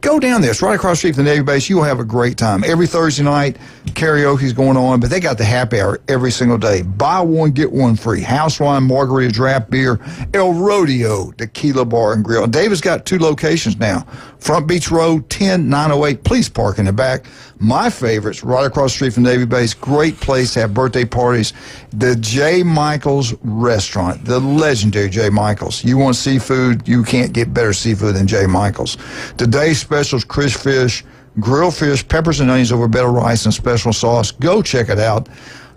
Go down there. It's right across the street from the Navy base. You'll have a great time. Every Thursday night, karaoke's going on, but they got the happy hour every single day. Buy one, get one free. House wine, margarita, draft beer. El Rodeo Tequila Bar and Grill. David's got 2 locations now. Front Beach Road, 10908. Please park in the back. My favorites, right across the street from Navy base. Great place to have birthday parties. The J. Michael's Restaurant, the legendary J. Michael's. You want seafood, you can't get better seafood than J. Michael's. Today's specials: crisp fish, grilled fish, peppers and onions over bed of rice and special sauce. Go check it out.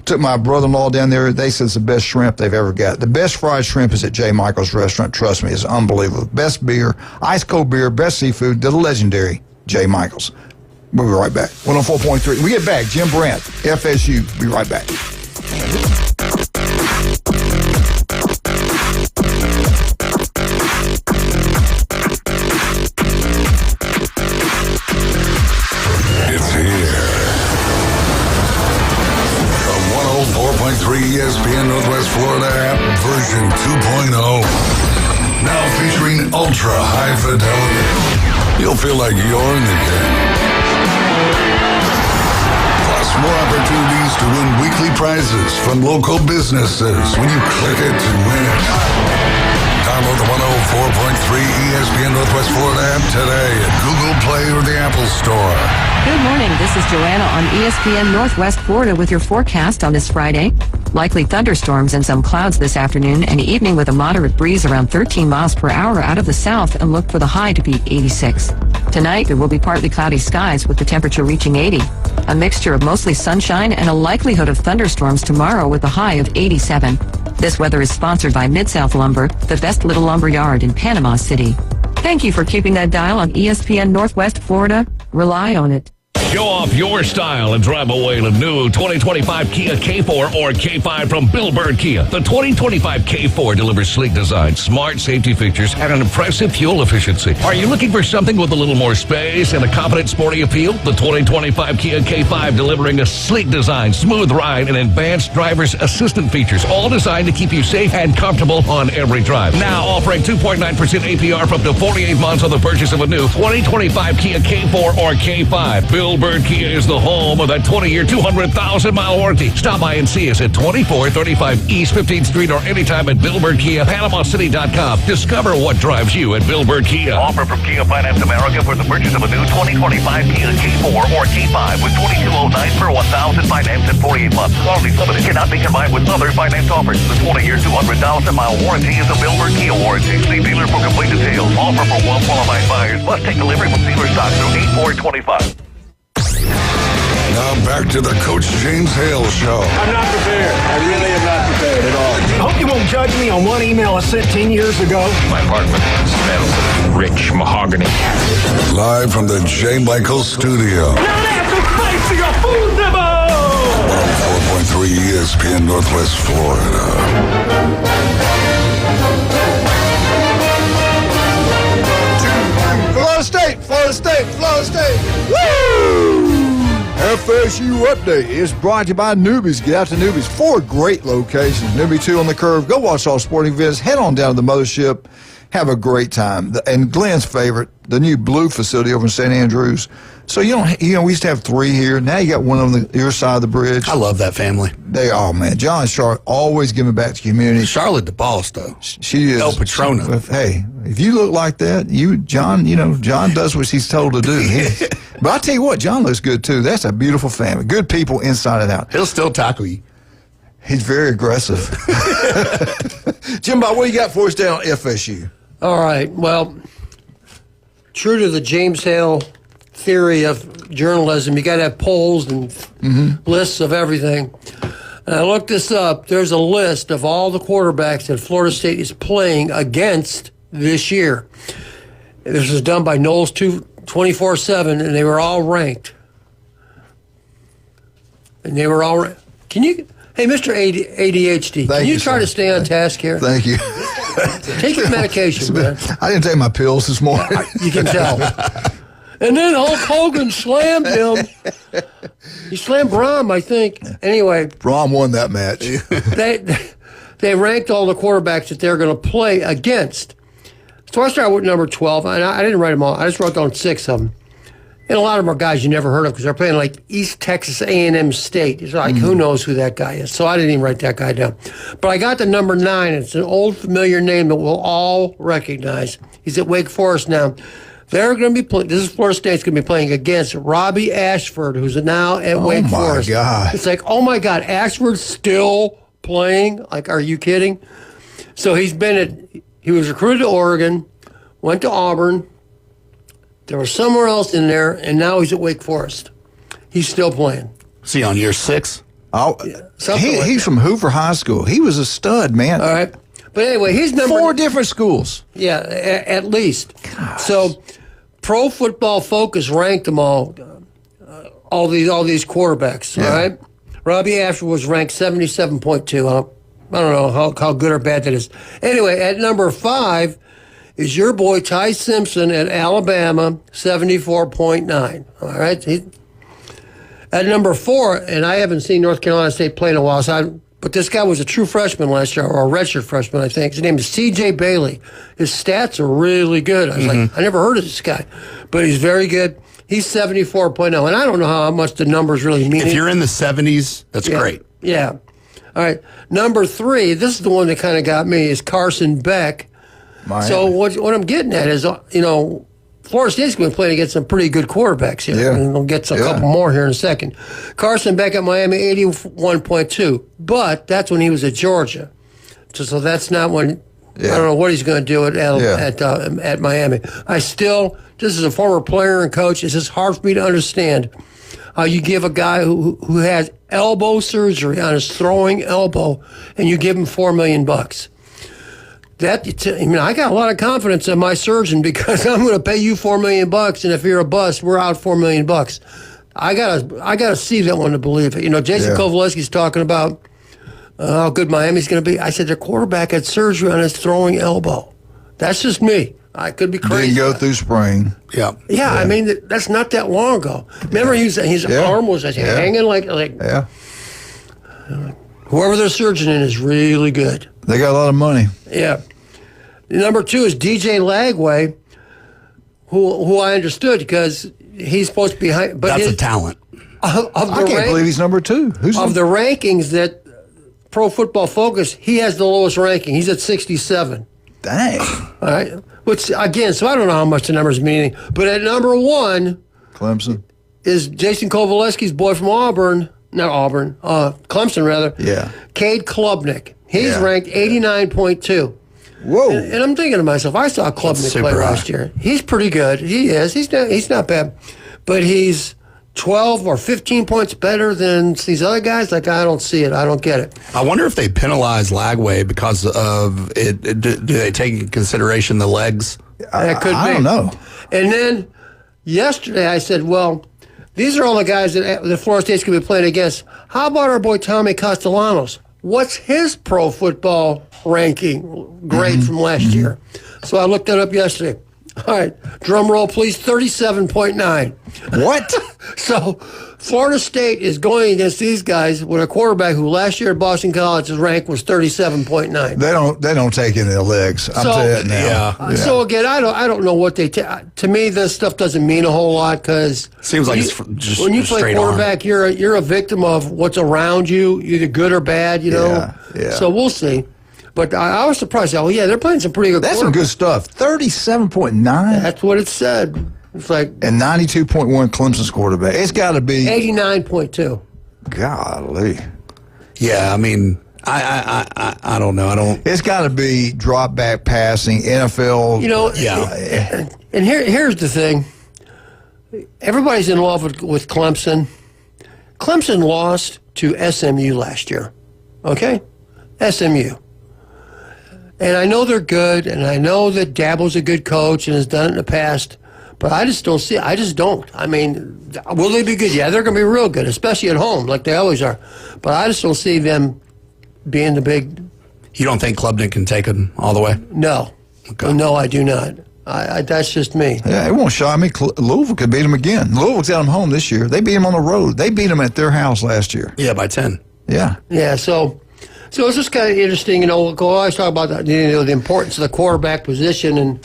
Took my brother-in-law down there. They said it's the best shrimp they've ever got. The best fried shrimp is at J. Michael's Restaurant. Trust me, it's unbelievable. Best beer, ice cold beer, best seafood, the legendary J. Michael's. We'll be right back. 104.3. We get back. Jim Brandt, FSU. Be right back. It's here. The 104.3 ESPN Northwest Florida app version 2.0. Now featuring ultra high fidelity. You'll feel like you're in the game. Plus, more opportunities to win weekly prizes from local businesses when you click it to win it. Download the 104.3 ESPN ESPN Northwest Florida app today at Google Play or the Apple Store. Good morning. This is Joanna on ESPN Northwest Florida with your forecast on this Friday. Likely thunderstorms and some clouds this afternoon and evening with a moderate breeze around 13 miles per hour out of the south, and look for the high to be 86. Tonight, there will be partly cloudy skies with the temperature reaching 80. A mixture of mostly sunshine and a likelihood of thunderstorms tomorrow with a high of 87. This weather is sponsored by Mid-South Lumber, the best little lumber yard in Panama City. Thank you for keeping that dial on ESPN Northwest Florida. Rely on it. Show off your style and drive away in a new 2025 Kia K4 or K5 from Bill Bird Kia. The 2025 K4 delivers sleek design, smart safety features, and an impressive fuel efficiency. Are you looking for something with a little more space and a confident sporty appeal? The 2025 Kia K5 delivering a sleek design, smooth ride, and advanced driver's assistant features, all designed to keep you safe and comfortable on every drive. Now offering 2.9% APR for up to 48 months on the purchase of a new 2025 Kia K4 or K5. Bill Bird Kia is the home of that 20-year, 200,000-mile warranty. Stop by and see us at 2435 East 15th Street or anytime at Bill Bird Kia, PanamaCity.com. Discover what drives you at Bill Bird Kia. Offer from Kia Finance America for the purchase of a new 2025 Kia K4 or K5 with $2,209 per $1,000 financed in 48 months. Quality limited cannot be combined with other finance offers. The 20-year, 200,000-mile warranty is a Bill Bird Kia warranty. See dealer for complete details. Offer for well-qualified buyers. Must take delivery from dealer stock through 8425. Now back to the Coach James Hale Show. I'm not prepared. I really am not prepared at all. I hope you won't judge me on one email I sent 10 years ago. My apartment smells of rich mahogany. Live from the J. Michael Studio. Not after spicy your food demo! 104.3 ESPN Northwest Florida. Florida State. Woo! FSU Update is brought to you by Newbies. Get out to Newbies. 4 great locations. Newbie 2 on the Curve. Go watch all sporting events. Head on down to the Mothership. Have a great time. And Glenn's favorite, the new Blue facility over in St. Andrews. So we used to have 3 here. Now you got one on your side of the bridge. I love that family. They are, man. John and Charlotte always giving back to the community. Charlotte the boss, though. She is. El Patrona. Hey, if you look like that, John does what he's told to do. But I tell you what, John looks good, too. That's a beautiful family. Good people inside and out. He'll still tackle you. He's very aggressive. Jimbo, what do you got for us down at FSU? All right. Well, true to the James Hale theory of journalism, you got to have polls and lists of everything. And I looked this up. There's a list of all the quarterbacks that Florida State is playing against this year. This was done by Knowles 24/7, and they were all ranked. Can you... Hey, Mr. ADHD, can you try to stay on task here? Thank you. Take your medication, man. I didn't take my pills this morning. You can tell. And then Hulk Hogan slammed him. He slammed Brahm, I think. Anyway. Brahm won that match. They ranked all the quarterbacks that they're going to play against. So I started with number 12, and I didn't write them all. I just wrote down 6 of them. And a lot of them are guys you never heard of because they're playing like East Texas A&M State. It's like, who knows who that guy is? So I didn't even write that guy down. But I got to number 9. It's an old familiar name that we'll all recognize. He's at Wake Forest now. They're going to be playing. This is Florida State's going to be playing against Robbie Ashford, who's now at Wake Forest. Oh, my God. It's like, oh, my God, Ashford's still playing? Like, are you kidding? So he was recruited to Oregon, went to Auburn. There was somewhere else in there, and now he's at Wake Forest. He's still playing. Is he on year 6? Oh, yeah, he's from Hoover High School. He was a stud, man. All right. But anyway, he's number 4 different schools. Yeah, at least. Gosh. So Pro Football Focus ranked them all these quarterbacks, all right? Robbie Ashford was ranked 77.2. I don't know how good or bad that is. Anyway, at number 5 is your boy Ty Simpson at Alabama, 74.9. All right? At number 4, and I haven't seen North Carolina State play in a while, but this guy was a true freshman last year, or a redshirt freshman, I think. His name is C.J. Bailey. His stats are really good. I was like, I never heard of this guy, but he's very good. He's 74.0, and I don't know how much the numbers really mean. If you're in the 70s, that's great. Yeah. All right. Number 3, this is the one that kind of got me, is Carson Beck. Miami. So what I'm getting at is, Florida State's going to be playing against some pretty good quarterbacks here. Yeah. And we'll get a couple more here in a second. Carson Beck at Miami, 81.2. But that's when he was at Georgia. So that's not when... I don't know what he's going to do at Miami. This is a former player and coach. It's just hard for me to understand how you give a guy who has elbow surgery on his throwing elbow and you give him $4 million. I got a lot of confidence in my surgeon because I'm going to pay you $4 million, and if you're a bust, we're out $4 million. I gotta see that one to believe it. Jason Kovaleski's talking about how good Miami's going to be. I said their quarterback had surgery on his throwing elbow. That's just me. I could be crazy. Didn't go through spring. Yeah. I mean, that's not that long ago. Remember, his arm was hanging like. Yeah. Whoever their surgeon is really good. They got a lot of money. Yeah. Number 2 is DJ Lagway, who I understood because he's supposed to be high. But that's a talent. I can't believe he's number 2. The rankings that Pro Football Focus, he has the lowest ranking. He's at 67. Dang. All right. Which, again, so I don't know how much the numbers mean. But at number 1... Clemson. Is Jason Kovaleski's boy from Auburn. Not Auburn. Clemson, rather. Yeah. Cade Klubnik. He's ranked 89.2. Whoa. And I'm thinking to myself, I saw Klubnik play last year. He's pretty good. He is. He's not bad. But he's 12 or 15 points better than these other guys. I don't see it. I don't get it. I wonder if they penalize Lagway because of it. Do they take into consideration the legs? That could be. I don't know. And then yesterday I said, well, these are all the guys that Florida State's going to be playing against. How about our boy Tommy Castellanos? What's his pro football ranking grade from last year? So I looked that up yesterday. All right, drum roll, please. 37.9. What? So Florida State is going against these guys with a quarterback who last year at Boston College's rank was 37.9. They don't take any of the legs. I'm telling you now. So again, I don't know what they to me this stuff doesn't mean a whole lot because seems like it's just when you play quarterback, you're a victim of what's around you, either good or bad. Yeah. So we'll see. But I was surprised. Oh, yeah, they're playing some pretty good. That's some good stuff. 37.9. That's what it said. It's like and 92.1 Clemson's quarterback. It's got to be 89.2. Golly. Yeah, I mean, I don't know. It's got to be drop back passing NFL. Yeah. And here's the thing. Everybody's in love with Clemson. Clemson lost to SMU last year. Okay, SMU. And I know they're good, and I know that Dabo's a good coach and has done it in the past, but I just don't see it. I just don't. I mean, will they be good? Yeah, they're going to be real good, especially at home, like they always are. But I just don't see them being the big... You don't think Klubnik can take them all the way? No. Okay. No, I do not. That's just me. Yeah, it won't shock me. Louisville could beat them again. Louisville's got them home this year. They beat them on the road. They beat them at their house last year. Yeah, by 10. Yeah. Yeah, so it's just kind of interesting, we'll always talk about that, the importance of the quarterback position.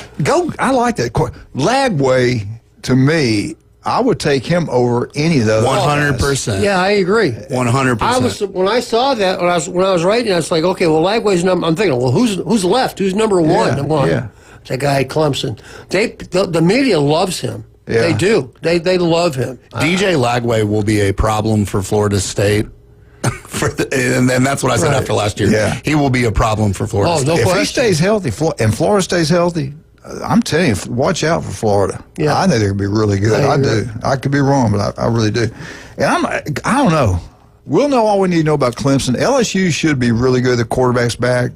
I like that. Lagway, to me, I would take him over any of those. 100%. Yeah, I agree. 100%. When I saw that, when I was writing, I was like, okay, well, Lagway's number. I'm thinking, well, who's left? Who's number one? Yeah. The guy at Clemson. The media loves him. Yeah. They do. They love him. DJ Lagway will be a problem for Florida State. And that's what I said after last year. Yeah. He will be a problem for Florida State. If he stays healthy and Florida stays healthy, I'm telling you, watch out for Florida. Yeah. I think they're going to be really good. I do. I could be wrong, but I really do. And I don't know. We'll know all we need to know about Clemson. LSU should be really good. The quarterback's back.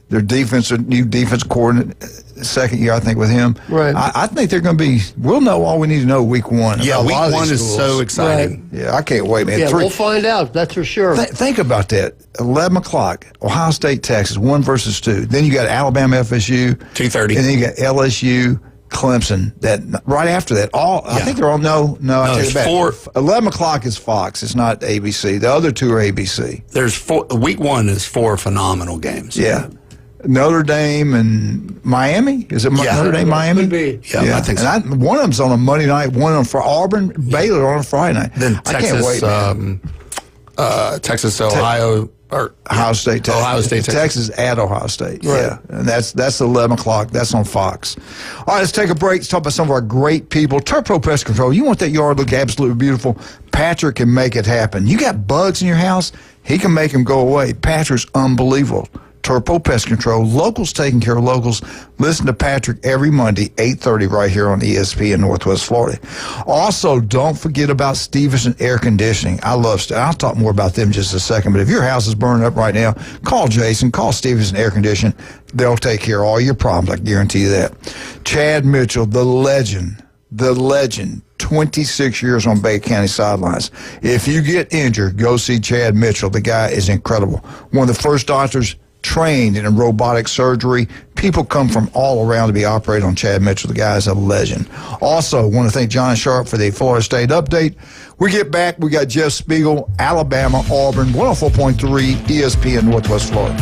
Their new defense coordinator, second year, I think, with him. Right. I think they're going to be. We'll know all we need to know week one. Yeah, week one is so exciting. Right. Yeah, I can't wait, man. Yeah, we'll find out. That's for sure. Think about that. 11 o'clock, Ohio State, Texas, 1 versus 2. Then you got Alabama, FSU. 2:30. And then you got LSU, Clemson. That right after that. I think they're all no. I take it back. 11 o'clock is Fox. It's not ABC. The other two are ABC. There's week one is 4 phenomenal games. Yeah. Notre Dame and Miami? Is it Notre Dame, Miami? Could be. Yeah, I think so. And one of them's on a Monday night, one of them for Auburn, Baylor on a Friday night. Then Texas, I can't wait, man. Texas, Ohio, or Ohio State, Texas at Ohio State. Right. Yeah, and that's 11 o'clock. That's on Fox. All right, let's take a break. Let's talk about some of our great people. Turpro Pest Control. You want that yard to look absolutely beautiful? Patrick can make it happen. You got bugs in your house? He can make them go away. Patrick's unbelievable. Turpo Pest Control. Locals taking care of locals. Listen to Patrick every Monday, 8:30 right here on ESPN Northwest Florida. Also, don't forget about Stevenson Air Conditioning. I love I'll talk more about them in just a second, but if your house is burning up right now, call Jason, call Stevenson Air Conditioning. They'll take care of all your problems, I guarantee you that. Chad Mitchell, the legend, 26 years on Bay County sidelines. If you get injured, go see Chad Mitchell. The guy is incredible. One of the first doctors trained in robotic surgery. People come from all around to be operated on Chad Mitchell. The guy is a legend. Also, want to thank John Sharp for the Florida State update. We get back, we got Jeff Spiegel, Alabama, Auburn, 104.3 ESPN Northwest Florida.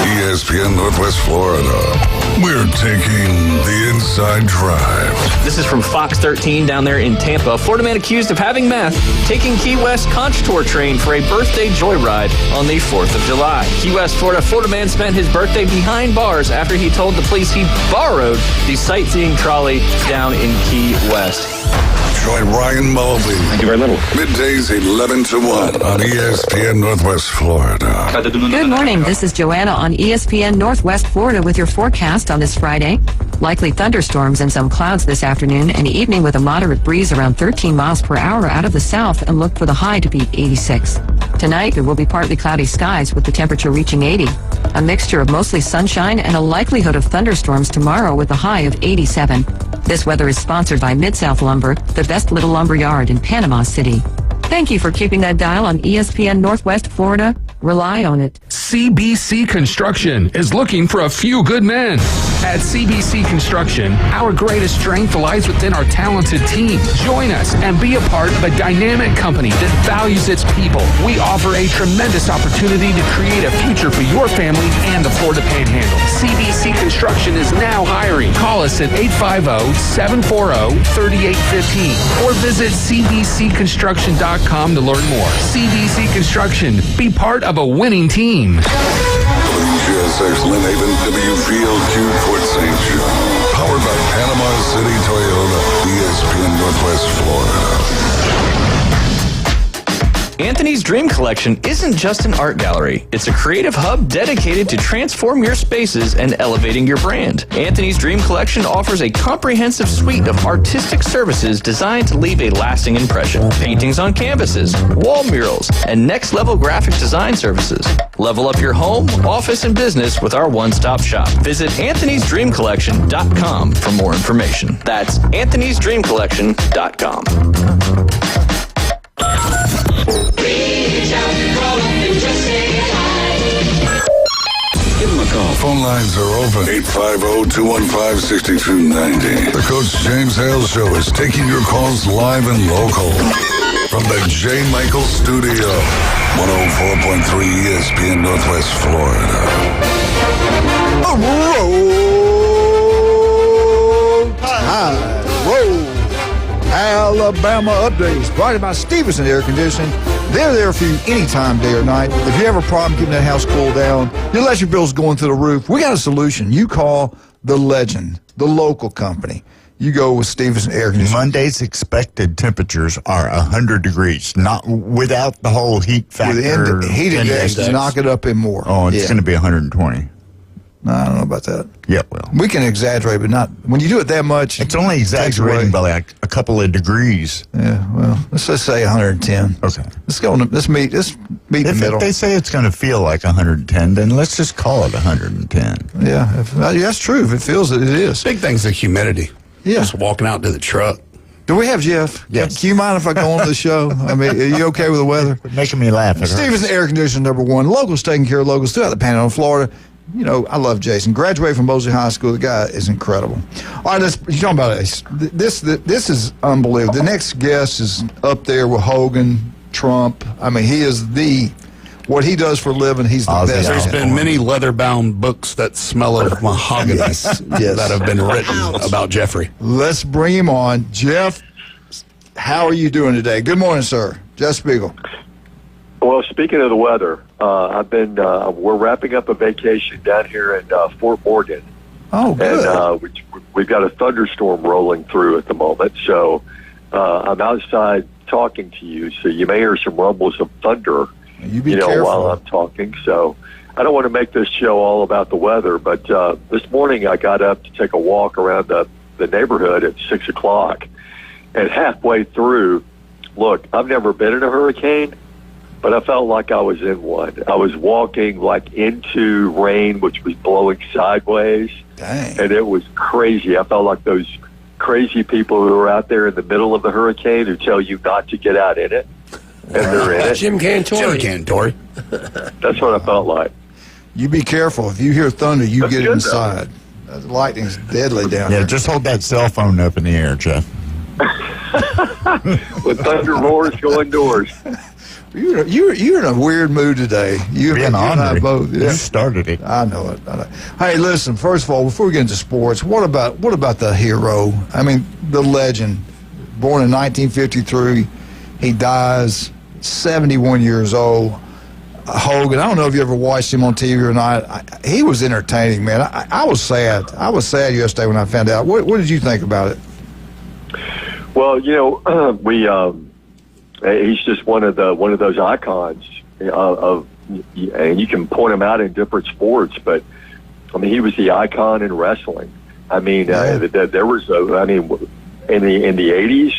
ESPN Northwest Florida. We're taking the inside drive. This is from Fox 13 down there in Tampa. Florida man accused of having meth taking Key West Conch Tour train for a birthday joyride on the 4th of July. Key West, Florida man spent his birthday behind bars after he told the police he borrowed the sightseeing trolley down in Key West. Join Ryan Mulvey. Thank you very little. Middays 11 to 1 on ESPN Northwest Florida. Good morning. This is Joanna on ESPN Northwest Florida with your forecast on this Friday. Likely thunderstorms and some clouds this afternoon and evening with a moderate breeze around 13 miles per hour out of the south, and look for the high to be 86. Tonight, it will be partly cloudy skies with the temperature reaching 80. A mixture of mostly sunshine and a likelihood of thunderstorms tomorrow with a high of 87. This weather is sponsored by Mid-South Lumber, the best little lumber yard in Panama City. Thank you for keeping that dial on ESPN Northwest Florida. Rely on it. CBC Construction is looking for a few good men. At CBC Construction, our greatest strength lies within our talented team. Join us and be a part of a dynamic company that values its people. We offer a tremendous opportunity to create a future for your family and the Florida Panhandle. CBC Construction is now hiring. Call us at 850-740-3815 or visit cbcconstruction.com to learn more. CBC Construction. Be part of a winning team. WGSX Lynn Haven, W Field, Q Port St. John. Powered by Panama City Toyota, ESPN Northwest Florida. Anthony's Dream Collection isn't just an art gallery. It's a creative hub dedicated to transform your spaces and elevating your brand. Anthony's Dream Collection offers a comprehensive suite of artistic services designed to leave a lasting impression. Paintings on canvases, wall murals, and next-level graphic design services. Level up your home, office, and business with our one-stop shop. Visit anthonysdreamcollection.com for more information. That's anthonysdreamcollection.com. Give them a call. Phone lines are open. 850-215-6290. The Coach James Hale Show is taking your calls live and local. From the J. Michael Studio, 104.3 ESPN Northwest Florida. Alabama updates brought to you by Stevenson Air Conditioning. They're there for you anytime, day or night. If you have a problem getting that house cooled down, your electric bill's going through the roof, we got a solution. You call the legend, the local company. You go with Stevenson Air Conditioning. Monday's expected temperatures are 100 degrees, not without the whole heat factor. With heat index to knock it up in more. Oh, it's going to be 120. No, I don't know about that. Yeah, well. We can exaggerate, but not when you do it that much. It's only exaggerating by like a couple of degrees. Yeah, well, let's just say 110. Okay. Let's go. Let's meet the middle. If they say it's going to feel like 110, then let's just call it 110. Yeah, that's true. If it feels it is. Big thing's the humidity. Yeah. Just walking out to the truck. Do we have Jeff? Yes. Can you mind if I go on to the show? I mean, are you okay with the weather? Making me laugh. Stevenson Air Conditioning, number one. Locals taking care of locals throughout the Panhandle of Florida. You know, I love Jason. Graduated from Mosley High School. The guy is incredible. All right, you're talking about this is unbelievable. The next guest is up there with Hogan, Trump. I mean, he is what he does for a living, he's the best. There's been many leather-bound books that smell of mahogany that have been written about Jeffrey. Let's bring him on. Jeff, how are you doing today? Good morning, sir. Jeff Spiegel. Well, speaking of the weather, we're wrapping up a vacation down here in Fort Morgan. Oh, good. And we've got a thunderstorm rolling through at the moment. So I'm outside talking to you, so you may hear some rumbles of thunder, careful while I'm talking. So I don't want to make this show all about the weather, but this morning I got up to take a walk around the neighborhood at 6 o'clock. And halfway through, look, I've never been in a hurricane, but I felt like I was in one. I was walking like into rain, which was blowing sideways. Dang. And it was crazy. I felt like those crazy people who are out there in the middle of the hurricane who tell you not to get out in it, and they're in it. Jim Cantori. That's what I felt like. You be careful. If you hear thunder, you get inside. The lightning's deadly down there. Yeah, just hold that cell phone up in the air, Jeff. With thunder roars, go indoors. You're in a weird mood today. You and I both. You started it. I know it. Hey, listen. First of all, before we get into sports, what about the hero? I mean, the legend, born in 1953, he dies 71 years old. Hogan. I don't know if you ever watched him on TV or not. He was entertaining, man. I was sad. I was sad yesterday when I found out. What did you think about it? Well, he's just one of those icons and you can point him out in different sports, but I mean, he was the icon in wrestling. I mean, there was in the 80s,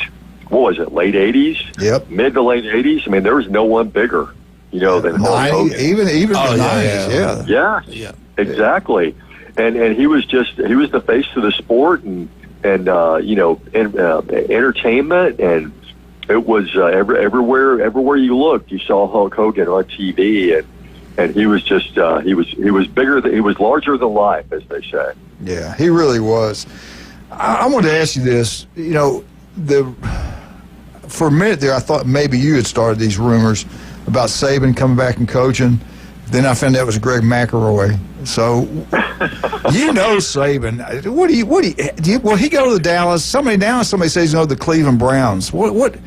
what was it, late 80s? Yep. Mid to late 80s. I mean, there was no one bigger, than Hulk Hogan. Even the 90s, yeah, exactly. And he was the face of the sport and entertainment, and it was everywhere you looked, you saw Hulk Hogan on TV, and he was just he was bigger he was larger than life, as they say. Yeah, he really was. I wanted to ask you this. For a minute there, I thought maybe you had started these rumors about Saban coming back and coaching. Then I found out it was Greg McElroy. So, Saban. Will he go to the Dallas? Somebody says he's going to the Cleveland Browns. What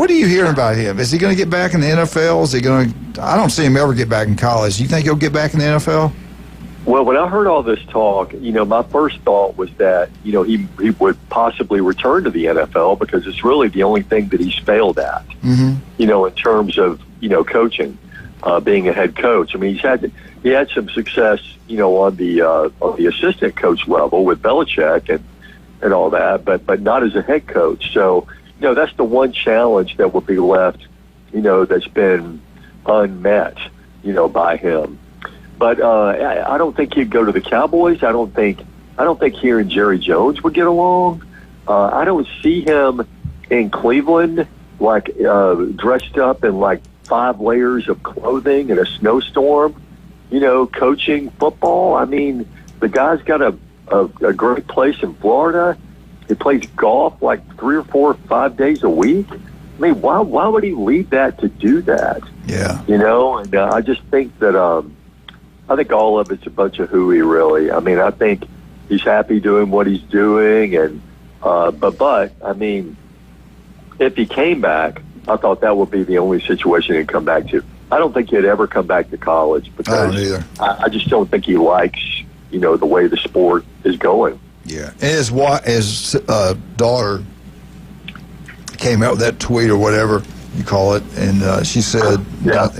are you hearing about him? Is he going to get back in the NFL? Is he going to? I don't see him ever get back in college. Do you think he'll get back in the NFL? Well, when I heard all this talk, my first thought was that, he would possibly return to the NFL because it's really the only thing that he's failed at, in terms of, coaching, being a head coach. I mean, he had some success, on the assistant coach level with Belichick and all that, but not as a head coach. So, that's the one challenge that will be left, that's been unmet, by him. But I don't think he'd go to the Cowboys. I don't think he and Jerry Jones would get along. I don't see him in Cleveland like dressed up in like 5 layers of clothing in a snowstorm, coaching football. I mean, the guy's got a great place in Florida. He plays golf like 3 or 4 or 5 days a week. I mean, why would he leave that to do that? Yeah. And I just think that I think all of it's a bunch of hooey, really. I mean, I think he's happy doing what he's doing, and but I mean, if he came back, I thought that would be the only situation he'd come back to. I don't think he'd ever come back to college because I don't either. I just don't think he likes, the way the sport is going. Yeah, and his daughter came out with that tweet or whatever you call it, and she said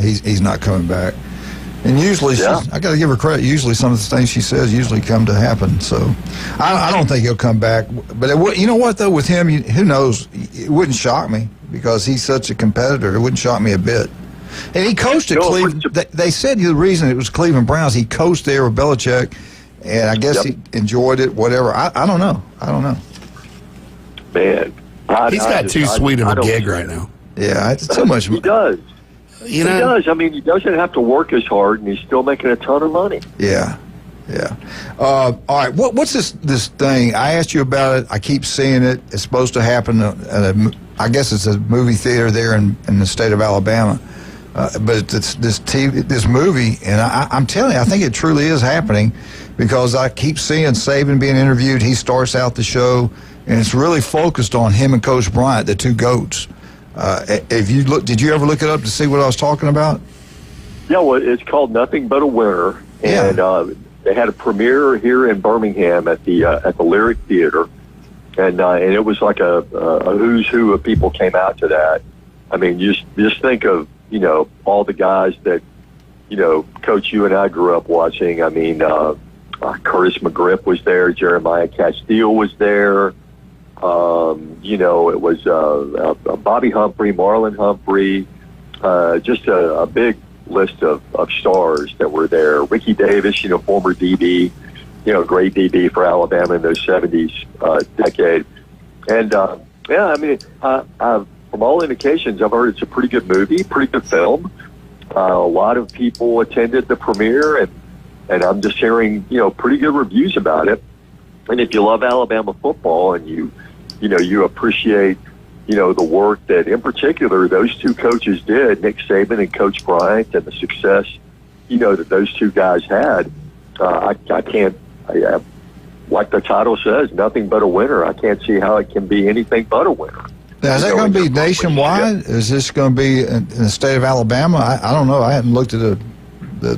he's not coming back. And usually, I got to give her credit. Usually, some of the things she says usually come to happen. So, I don't think he'll come back. But you know what, though, with him, who knows? It wouldn't shock me because he's such a competitor. It wouldn't shock me a bit. And he coached at Cleveland. They said the reason it was Cleveland Browns, he coached there with Belichick, and I guess he enjoyed it, whatever. I don't know. Man. He's got too sweet of a gig right now. Yeah, it's too much. He does. He does. I mean, he doesn't have to work as hard, and he's still making a ton of money. Yeah. All right. What's this thing? I asked you about it. I keep seeing it. It's supposed to happen at I guess it's a movie theater there in the state of Alabama. But this movie, and I'm telling you, I think it truly is happening because I keep seeing Saban being interviewed. He starts out the show, and it's really focused on him and Coach Bryant, the two GOATs. Did you ever look it up to see what I was talking about? Yeah, well, it's called Nothing But a Winner, and they had a premiere here in Birmingham at the Lyric Theater, and it was like a who's who of people came out to that. I mean, just think of all the guys that Coach, you and I grew up watching. I mean, Curtis McGriff was there, Jeremiah Castile was there. It was Bobby Humphrey, Marlon Humphrey, just a big list of stars that were there. Ricky Davis, former DB, great DB for Alabama in those 70s decade. And, I mean, from all indications, I've heard it's a pretty good movie, pretty good film. A lot of people attended the premiere, and I'm just hearing, pretty good reviews about it. And if you love Alabama football and you appreciate, the work that, in particular, those two coaches did, Nick Saban and Coach Bryant, and the success, that those two guys had, like the title says, nothing but a winner. I can't see how it can be anything but a winner. Now, is that going to be nationwide? Is this going to be in the state of Alabama? I don't know. I haven't looked at the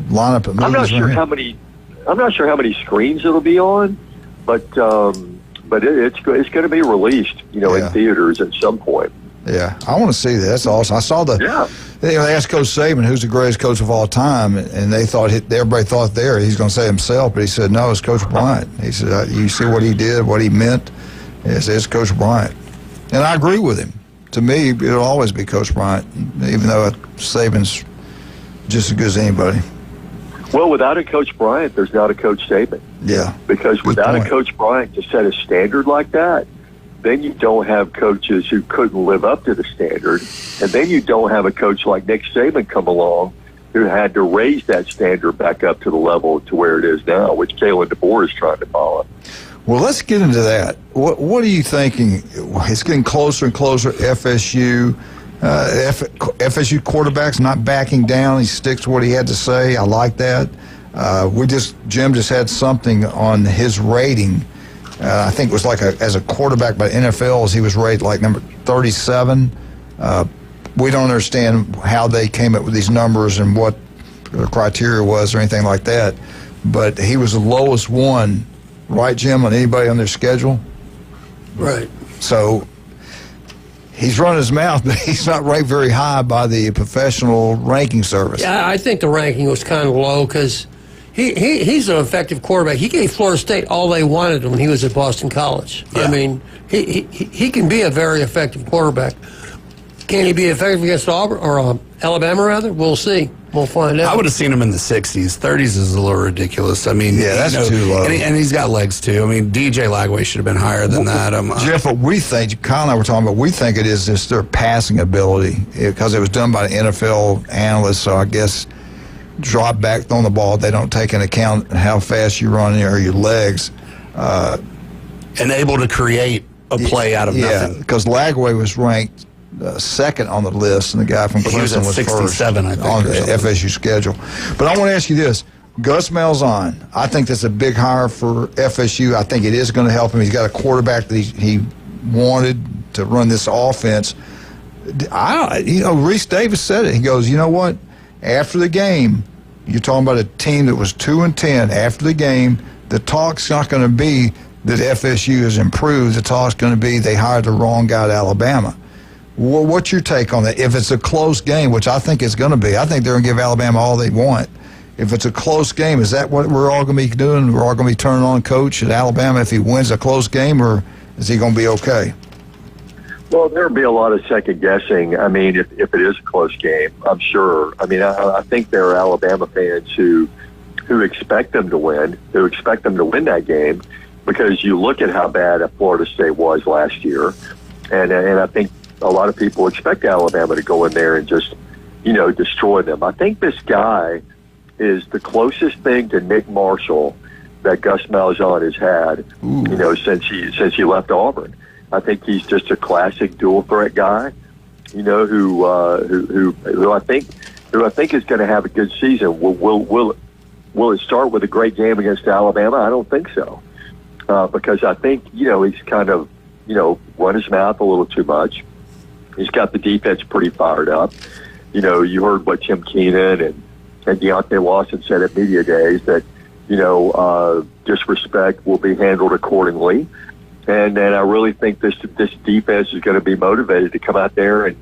lineup of movies. I'm not sure how many screens it'll be on, but it's going to be released, in theaters at some point. Yeah, I want to see that. That's awesome. I saw they asked Coach Saban who's the greatest coach of all time, and everybody thought he's going to say himself, but he said no, it's Coach Bryant. He said you see what he did, what he meant. It's Coach Bryant. And I agree with him. To me, it'll always be Coach Bryant, even though Saban's just as good as anybody. Well, without a Coach Bryant, there's not a Coach Saban. Yeah. Because without a Coach Bryant to set a standard like that, then you don't have coaches who couldn't live up to the standard. And then you don't have a coach like Nick Saban come along who had to raise that standard back up to the level to where it is now, which Kalen DeBoer is trying to follow. Well, let's get into that. What are you thinking? It's getting closer and closer. FSU quarterback's not backing down. He sticks to what he had to say. I like that. Jim just had something on his rating. I think it was as a quarterback by NFLs, he was rated like number 37. We don't understand how they came up with these numbers and what the criteria was or anything like that. But he was the lowest one. Right, Jim, on anybody on their schedule? Right. So he's running his mouth, but he's not ranked very high by the professional ranking service. Yeah, I think the ranking was kind of low because he's an effective quarterback. He gave Florida State all they wanted when he was at Boston College. Yeah. I mean, he can be a very effective quarterback. Can he be effective against Auburn or Alabama, rather? We'll see. We'll find out. I would have seen him in the 60s. 30s is a little ridiculous. I mean, that's too low. And he's got legs, too. I mean, DJ Lagway should have been higher than that. Jeff, what we think, Kyle and I were talking about, we think it is just their passing ability because it was done by the NFL analysts, so I guess drop back on the ball. They don't take into account how fast you run or your legs. And able to create a play out of nothing. Yeah, because Lagway was ranked second on the list, and the guy from Clemson was 67, first I think, on the FSU schedule. But I want to ask you this. Gus Malzahn, I think that's a big hire for FSU. I think it is going to help him. He's got a quarterback that he wanted to run this offense. Reese Davis said it. He goes, you know what? After the game, you're talking about a team that was 2-10. After the game, the talk's not going to be that FSU has improved. The talk's going to be they hired the wrong guy at Alabama. Well, what's your take on that? If it's a close game, which I think it's going to be, I think they're going to give Alabama all they want. If it's a close game, is that what we're all going to be doing? We're all going to be turning on Coach at Alabama if he wins a close game, or is he going to be okay? Well, there'll be a lot of second guessing. I mean, if it is a close game, I'm sure. I mean, I think there are Alabama fans who expect them to win, that game, because you look at how bad Florida State was last year, and I think a lot of people expect Alabama to go in there and just, destroy them. I think this guy is the closest thing to Nick Marshall that Gus Malzahn has had, since he left Auburn. I think he's just a classic dual threat guy, who I think who I think is going to have a good season. Will it start with a great game against Alabama? I don't think so, because I think he's kind of run his mouth a little too much. He's got the defense pretty fired up. You heard what Tim Keenan and Deontay Lawson said at media days that disrespect will be handled accordingly. And I really think this defense is going to be motivated to come out there and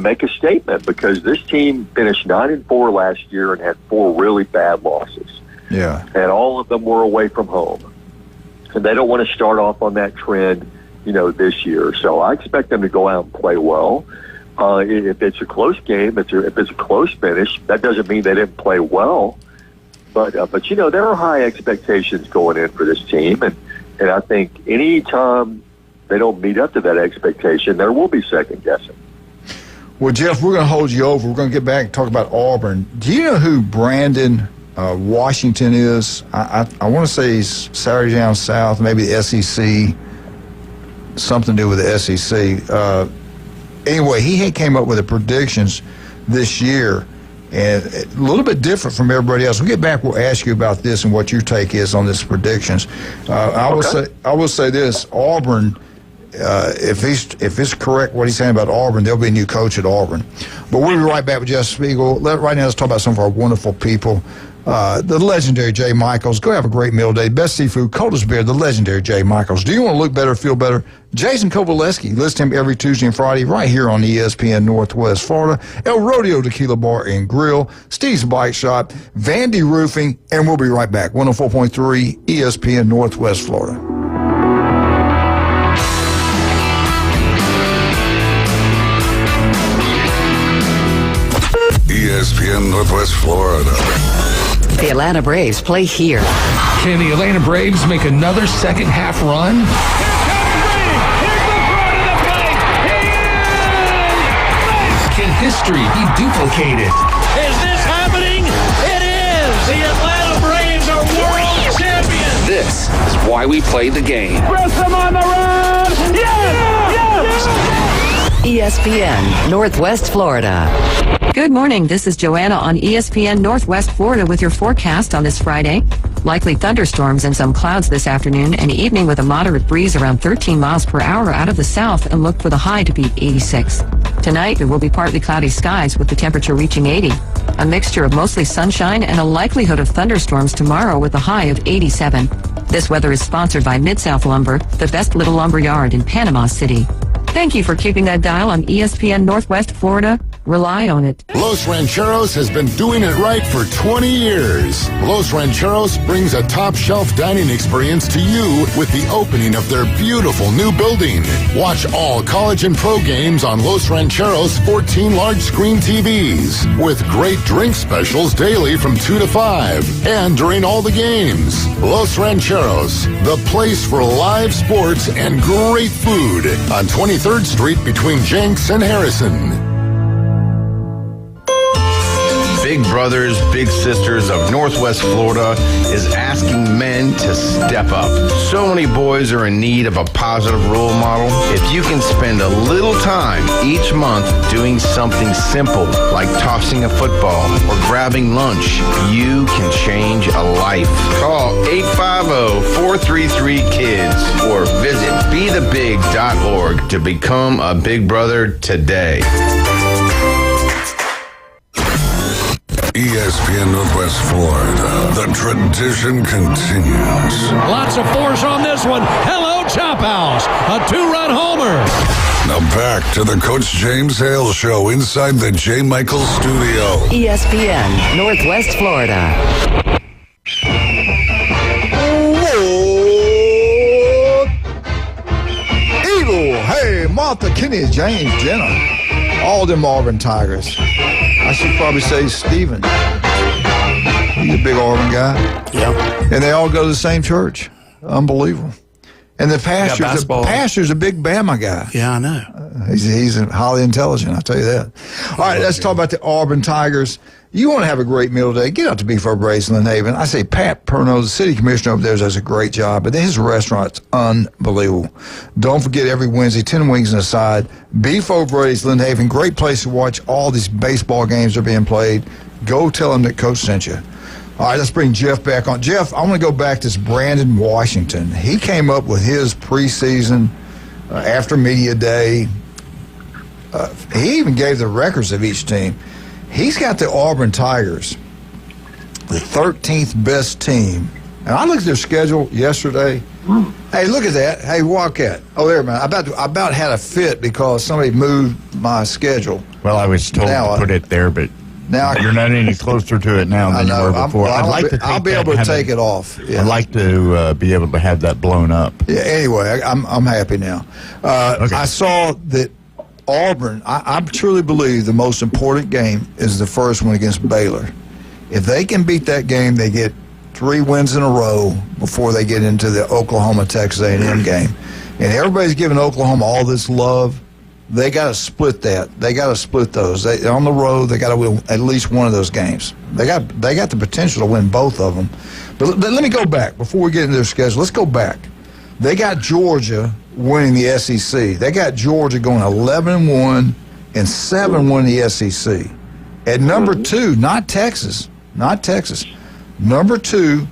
make a statement, because this team finished 9-4 last year and had 4 really bad losses. Yeah. And all of them were away from home. And they don't want to start off on that trend, this year. So I expect them to go out and play well. If it's a close game, if it's a close finish, that doesn't mean they didn't play well. But there are high expectations going in for this team, and I think any time they don't meet up to that expectation, there will be second guessing. Well, Jeff, we're going to hold you over. We're going to get back and talk about Auburn. Do you know who Brandon Washington is? I want to say he's Saturday Down South, maybe the SEC, something to do with the SEC. Anyway, he came up with the predictions this year, and a little bit different from everybody else. We'll get back. We'll ask you about this and what your take is on this predictions. I will say this: Auburn. If it's correct what he's saying about Auburn, there'll be a new coach at Auburn. But we'll be right back with Jeff Spiegel. Right now, let's talk about some of our wonderful people. The legendary Jay Michaels. Go have a great meal today. Best seafood, coldest beer, the legendary Jay Michaels. Do you want to look better, feel better? Jason Kovaleski. Listen to him every Tuesday and Friday right here on ESPN Northwest Florida. El Rodeo Tequila Bar and Grill. Steve's Bike Shop. Vandy Roofing. And we'll be right back. 104.3 ESPN Northwest Florida. ESPN Northwest Florida. The Atlanta Braves play here. Can the Atlanta Braves make another second half run? Can history be duplicated? Is this happening? It is! The Atlanta Braves are world champions! This is why we play the game. Press them on the run! Yes! Yes! ESPN Northwest Florida. Good morning. This is Joanna on ESPN Northwest Florida with your forecast on this Friday. Likely thunderstorms and some clouds this afternoon and evening with a moderate breeze around 13 miles per hour out of the south, and look for the high to be 86. Tonight, it will be partly cloudy skies with the temperature reaching 80. A mixture of mostly sunshine and a likelihood of thunderstorms tomorrow with a high of 87. This weather is sponsored by Mid-South Lumber, the best little lumber yard in Panama City. Thank you for keeping that dial on ESPN Northwest Florida. Rely on it. Los Rancheros has been doing it right for 20 years. Los Rancheros brings a top-shelf dining experience to you with the opening of their beautiful new building. Watch all college and pro games on Los Rancheros' 14 large-screen TVs with great drink specials daily from 2 to 5 and during all the games. Los Rancheros, the place for live sports and great food on 23rd Street between Jenks and Harrison. Big Brothers Big Sisters of Northwest Florida is asking men to step up. So many boys are in need of a positive role model. If you can spend a little time each month doing something simple like tossing a football or grabbing lunch, you can change a life. Call 850-433-KIDS or visit BeTheBig.org to become a Big Brother today. ESPN Northwest Florida. The tradition continues. Lots of force on this one. Hello, Chop House. A 2-run homer. Now back to the Coach James Hale Show inside the J. Michaels studio. ESPN Northwest Florida. Eagle, hey, Martha, Kenny, James, Jenna, all them Auburn Tigers. I should probably say Steven. He's a big Auburn guy. Yeah. And they all go to the same church. Unbelievable. And the pastor's a big Bama guy. Yeah, I know. He's highly intelligent, I'll tell you that. All right, let's talk about the Auburn Tigers. You want to have a great meal today, get out to Beef Over Braised in Lynn Haven. I say Pat Perno, the city commissioner over there, does a great job, but his restaurant's unbelievable. Don't forget every Wednesday, 10 wings and a side. Beef Over Braised Lynn Haven, great place to watch all these baseball games that are being played. Go tell them that Coach sent you. All right, let's bring Jeff back on. Jeff, I want to go back to this Brandon Washington. He came up with his preseason after media day. He even gave the records of each team. He's got the Auburn Tigers, the 13th best team. And I looked at their schedule yesterday. Hey, look at that. Hey, Wildcat. Oh, there, man. I about had a fit because somebody moved my schedule. Well, I was told to put it there, but now you're not any closer to it now than you were before. I'll be able to take it off. Yeah. I'd like to be able to have that blown up. Yeah. Anyway, I'm happy now. Okay. I saw that Auburn. I truly believe the most important game is the first one against Baylor. If they can beat that game, they get 3 wins in a row before they get into the Oklahoma-Texas A&M game. And everybody's giving Oklahoma all this love. They got to split that. They got to split those. On the road, they got to win at least one of those games. They got the potential to win both of them. But let me go back before we get into their schedule. Let's go back. They got Georgia winning the SEC. They got Georgia going 11-1 and 7-1 in the SEC. At number 2, not Texas. Number 2,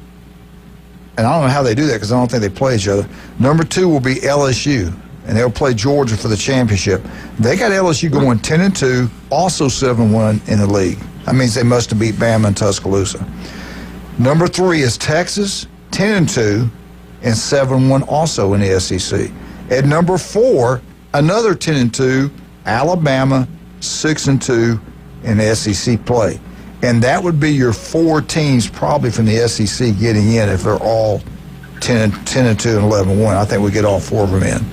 and I don't know how they do that because I don't think they play each other. Number 2 will be LSU, and they'll play Georgia for the championship. They got LSU going 10-2, also 7-1 in the league. That means they must have beat Bama and Tuscaloosa. Number 3 is Texas, 10-2, and 7-1 also in the SEC. At number 4, another 10-2, Alabama, 6-2 in the SEC play. And that would be your 4 teams probably from the SEC getting in if they're all 10-2 and 11-1. I think we get all 4 of them in.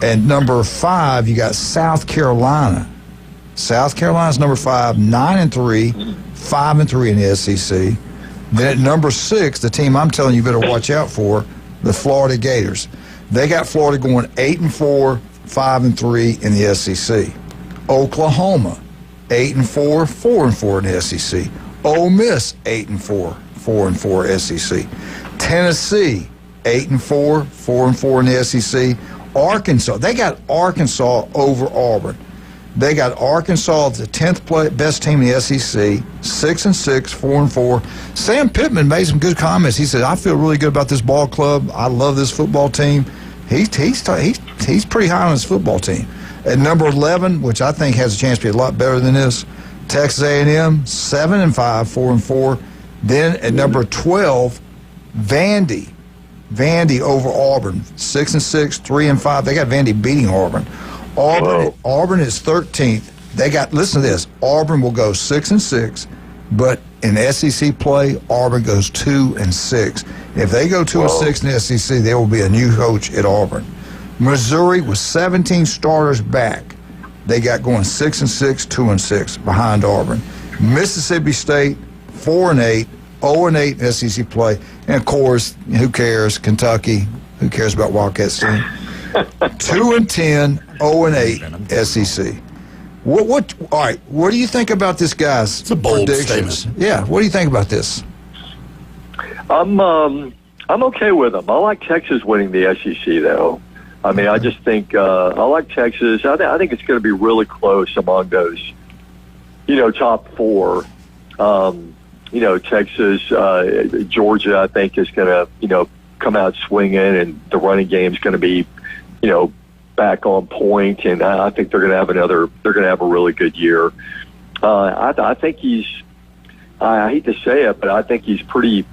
At number 5, you got South Carolina. South Carolina's number 5, 9-3, 5-3 in the SEC. Then at number 6, the team I'm telling you better watch out for, the Florida Gators. They got Florida going 8-4, 5-3 in the SEC. Oklahoma, 8-4, 4-4 in the SEC. Ole Miss, 8-4, 4-4 SEC. Tennessee, 8-4, 4-4 in the SEC. Arkansas, they got Arkansas over Auburn. They got Arkansas as the 10th best team in the SEC, 6-6, 4-4. Sam Pittman made some good comments. He said, "I feel really good about this ball club. I love this football team." He's pretty high on his football team. At number 11, which I think has a chance to be a lot better than this, Texas A&M, 7-5, 4-4. Then at number 12, Vandy over Auburn, 6-6, 3-5. They got Vandy beating Auburn. Auburn is 13th. They got, listen to this, Auburn will go 6-6, but in SEC play, Auburn goes 2-6. If they go 2-6 in the SEC, there will be a new coach at Auburn. Missouri with 17 starters back. They got going 6-6, 2-6 behind Auburn. Mississippi State, 4-8, 0-8 in SEC play. And of course, who cares? Kentucky, who cares about Wildcats team? 2-10, 0-8 SEC. All right, what do you think about this guy's It's a bold predictions? statement. Yeah, what do you think about this? I'm okay with them. I like Texas winning the SEC, though. I mean, I just think I like Texas. I think it's going to be really close among those, top 4. Texas, Georgia, I think is going to, come out swinging, and the running game's going to be, back on point, and I think they're going to have a really good year. I think I hate to say it, but I think he's pretty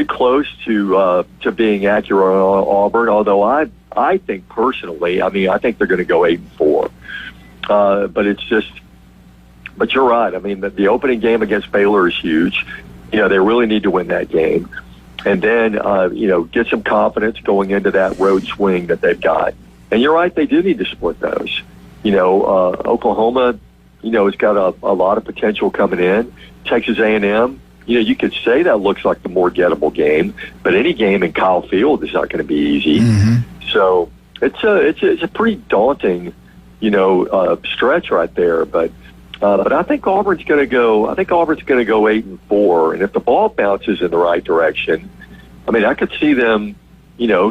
close to being accurate on Auburn, although I think personally, I think they're going to go 8-4. But you're right. I mean, the opening game against Baylor is huge. They really need to win that game. And then, get some confidence going into that road swing that they've got. And you're right, they do need to split those. Oklahoma, has got a lot of potential coming in. Texas A&M, you could say that looks like the more gettable game, but any game in Kyle Field is not going to be easy. Mm-hmm. So it's a pretty daunting, stretch right there. But But I think Auburn's going to go. I think Auburn's going to go 8-4, and if the ball bounces in the right direction, I mean, I could see them,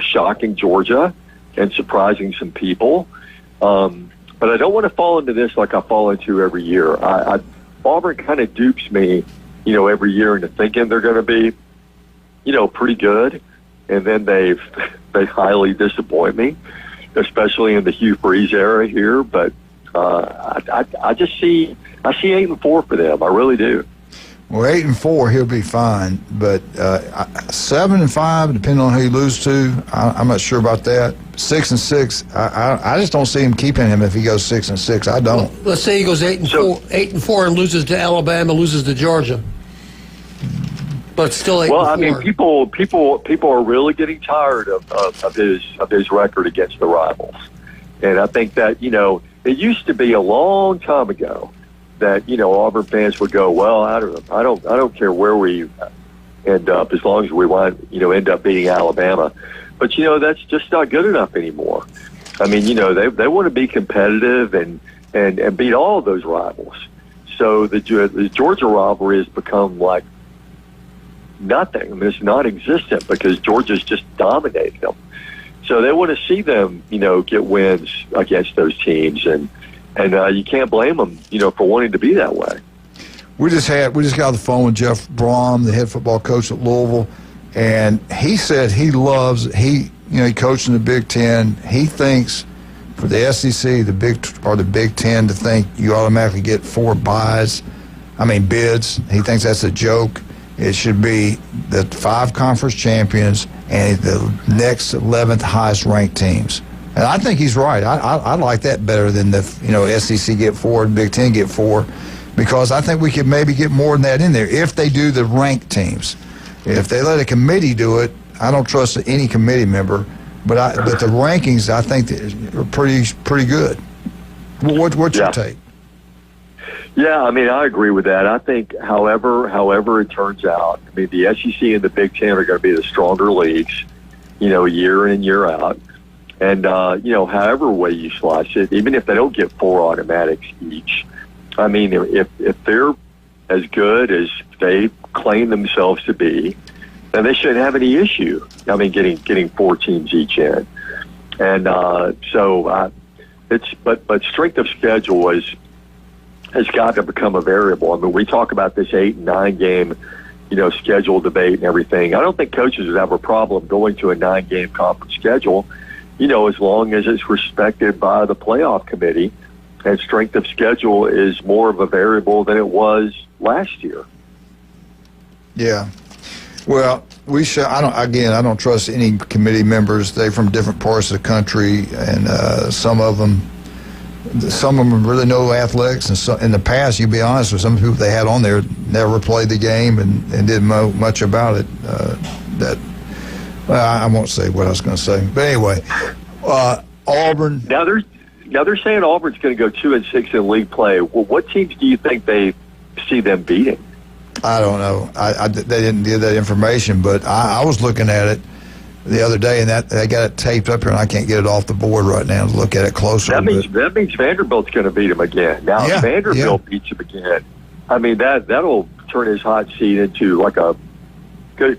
shocking Georgia and surprising some people. But I don't want to fall into this like I fall into every year. Auburn kind of dupes me, every year into thinking they're going to be, pretty good, and then they highly disappoint me, especially in the Hugh Freeze era here. But I see 8-4 for them. I really do. Well, 8-4, he'll be fine. But 7-5, depending on who you lose to, I'm not sure about that. 6-6, I just don't see him keeping him if he goes 6-6. I don't. Well, let's say he goes 8-4 and loses to Alabama, loses to Georgia. But still 8-4. Well, I mean, people are really getting tired of his record against the rivals, and I think that it used to be a long time ago that Auburn fans would go, well, I don't care where we end up as long as we end up beating Alabama, but that's just not good enough anymore. I mean, they want to be competitive and beat all of those rivals. So the Georgia rivalry has become like nothing. I mean, it's non-existent because Georgia's just dominating them. So they want to see them, get wins against those teams, and you can't blame them, for wanting to be that way. We just got on the phone with Jeff Brom, the head football coach at Louisville, and he said he coached in the Big Ten. He thinks for the SEC, the Big Ten, to think you automatically get 4 bids. He thinks that's a joke. It should be the 5 conference champions and the next 11th highest ranked teams. And I think he's right. I like that better than the SEC get 4 and Big Ten get 4, because I think we could maybe get more than that in there if they do the ranked teams. If they let a committee do it, I don't trust any committee member. But the rankings, I think, are pretty good. What's your take? Yeah, I agree with that. I think, however it turns out, the SEC and the Big Ten are going to be the stronger leagues, year in, year out. And, however way you slice it, even if they don't get 4 automatics each, if they're as good as they claim themselves to be, then they shouldn't have any issue, getting 4 teams each in. And but strength of schedule has got to become a variable. We talk about this 8 and 9 game, schedule debate and everything. I don't think coaches would have a problem going to a 9-game conference schedule, as long as it's respected by the playoff committee, and strength of schedule is more of a variable than it was last year. Yeah. Well, I don't trust any committee members. They're from different parts of the country, and some of them really know athletics. And so, in the past, you'll be honest with some people they had on there never played the game and didn't know much about it. I won't say what I was going to say, but anyway, Auburn. Now they're saying Auburn's going to go 2-6 in league play. Well, what teams do you think they see them beating? I don't know. They didn't give that information, but I was looking at it the other day, and they got it taped up here, and I can't get it off the board right now to look at it closer. That means Vanderbilt's going to beat him again. Now, if Vanderbilt beats him again, that'll turn his hot seat into like a – because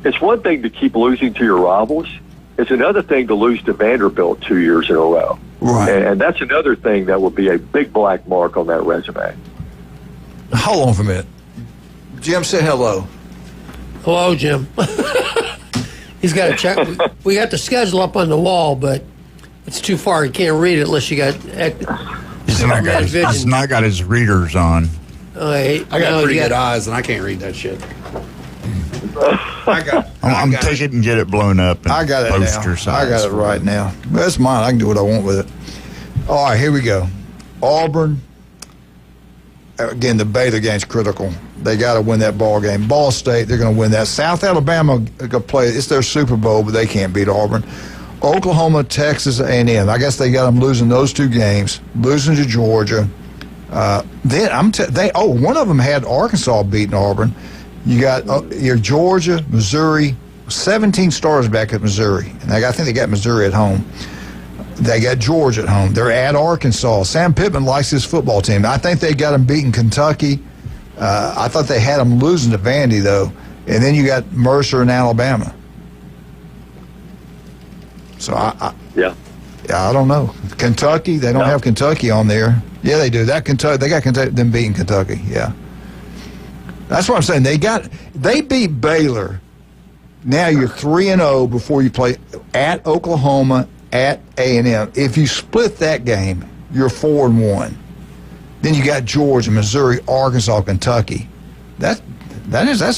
it's one thing to keep losing to your rivals. It's another thing to lose to Vanderbilt 2 years in a row. Right. And that's another thing that will be a big black mark on that resume. Hold on for a minute. Jim, say hello. Hello, Jim. He's got to check. We got the schedule up on the wall, but it's too far. You can't read it unless you got. He's not got his readers on. I got pretty good eyes, and I can't read that shit. I'm take it and get it blown up. I got it now. I got it right now. That's mine. I can do what I want with it. All right, here we go. Auburn. Again, the Baylor game's critical. They got to win that ball game. Ball State, they're going to win that. South Alabama going to play. It's their Super Bowl, but they can't beat Auburn. Oklahoma, Texas A&M. I guess they got them losing those 2 games, losing to Georgia. One of them had Arkansas beating Auburn. You got your Georgia, Missouri, 17 stars back at Missouri, and I think they got Missouri at home. They got Georgia at home. They're at Arkansas. Sam Pittman likes his football team. I think they got them beating Kentucky. I thought they had them losing to Vandy, though. And then you got Mercer and Alabama. So, I don't know. Kentucky, they don't have Kentucky on there. Yeah, they do. They got Kentucky, them beating Kentucky, yeah. That's what I'm saying. They beat Baylor. Now you're 3-0 before you play at Oklahoma, at A&M. If you split that game, you're 4-1. Then you got Georgia, Missouri, Arkansas, Kentucky. That's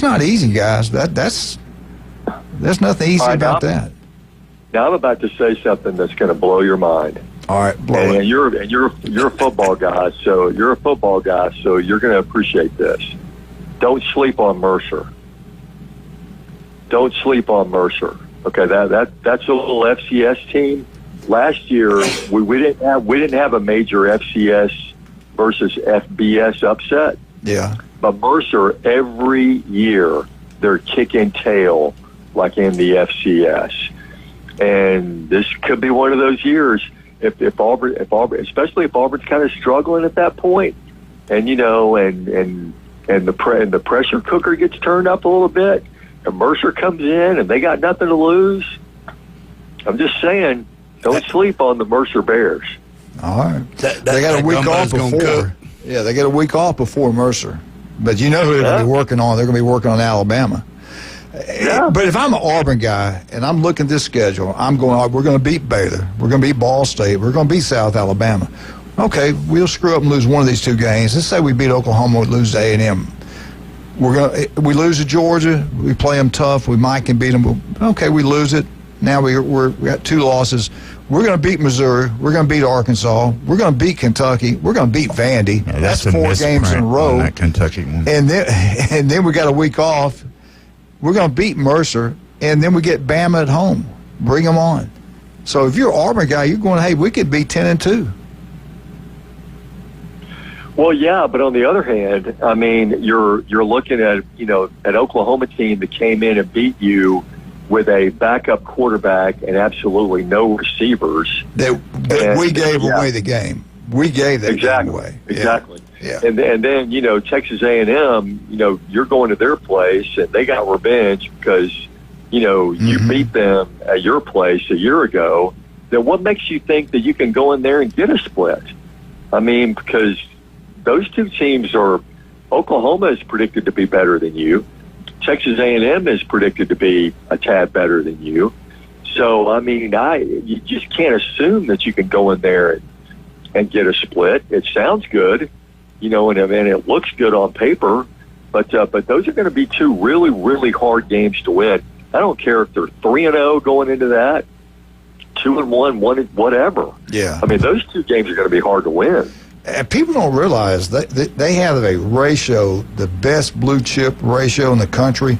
not easy, guys. There's nothing easy about that. Now I'm about to say something that's going to blow your mind. All right, blow it. You're a football guy, so you're going to appreciate this. Don't sleep on Mercer. Don't sleep on Mercer. Okay, that's a little FCS team. Last year we didn't have a major FCS versus FBS upset. Yeah. But Mercer, every year they're kicking tail like in the FCS. And this could be one of those years if Auburn, especially if Auburn's kind of struggling at that point, and the pressure cooker gets turned up a little bit, and Mercer comes in and they got nothing to lose. I'm just saying, don't sleep on the Mercer Bears. All right, they got a week off before. Yeah, they got a week off before Mercer, but you know who they're going to be working on? They're going to be working on Alabama. Yeah. But if I'm an Auburn guy and I'm looking at this schedule, I'm going, we're going to beat Baylor. We're going to beat Ball State. We're going to beat South Alabama. Okay, we'll screw up and lose one of these two games. Let's say we beat Oklahoma, we lose to A&M. We lose to Georgia. We play them tough. We might can beat them. Okay, we lose it. Now we got two losses. We're going to beat Missouri. We're going to beat Arkansas. We're going to beat Kentucky. We're going to beat Vandy. Yeah, that's 4 games in a row. That Kentucky one. And then we got a week off. We're going to beat Mercer, and then we get Bama at home. Bring them on. So if you're an Auburn guy, you're going, hey, we could be 10-2. Well, yeah, but on the other hand, I mean, you're looking at an Oklahoma team that came in and beat you with a backup quarterback and absolutely no receivers. We gave away the game. We gave that game away. Exactly. Yeah. And then Texas A&M, you're going to their place and they got revenge because you beat them at your place a year ago. Then what makes you think that you can go in there and get a split? I mean, because those two teams Oklahoma is predicted to be better than you. Texas A&M is predicted to be a tad better than you. So, I mean, you just can't assume that you can go in there and get a split. It sounds good, and it looks good on paper, but those are going to be two really, really hard games to win. I don't care if they're 3-0 going into that, 2-1, whatever. Yeah. I mean, those two games are going to be hard to win. And people don't realize that they have a ratio, the best blue chip ratio in the country.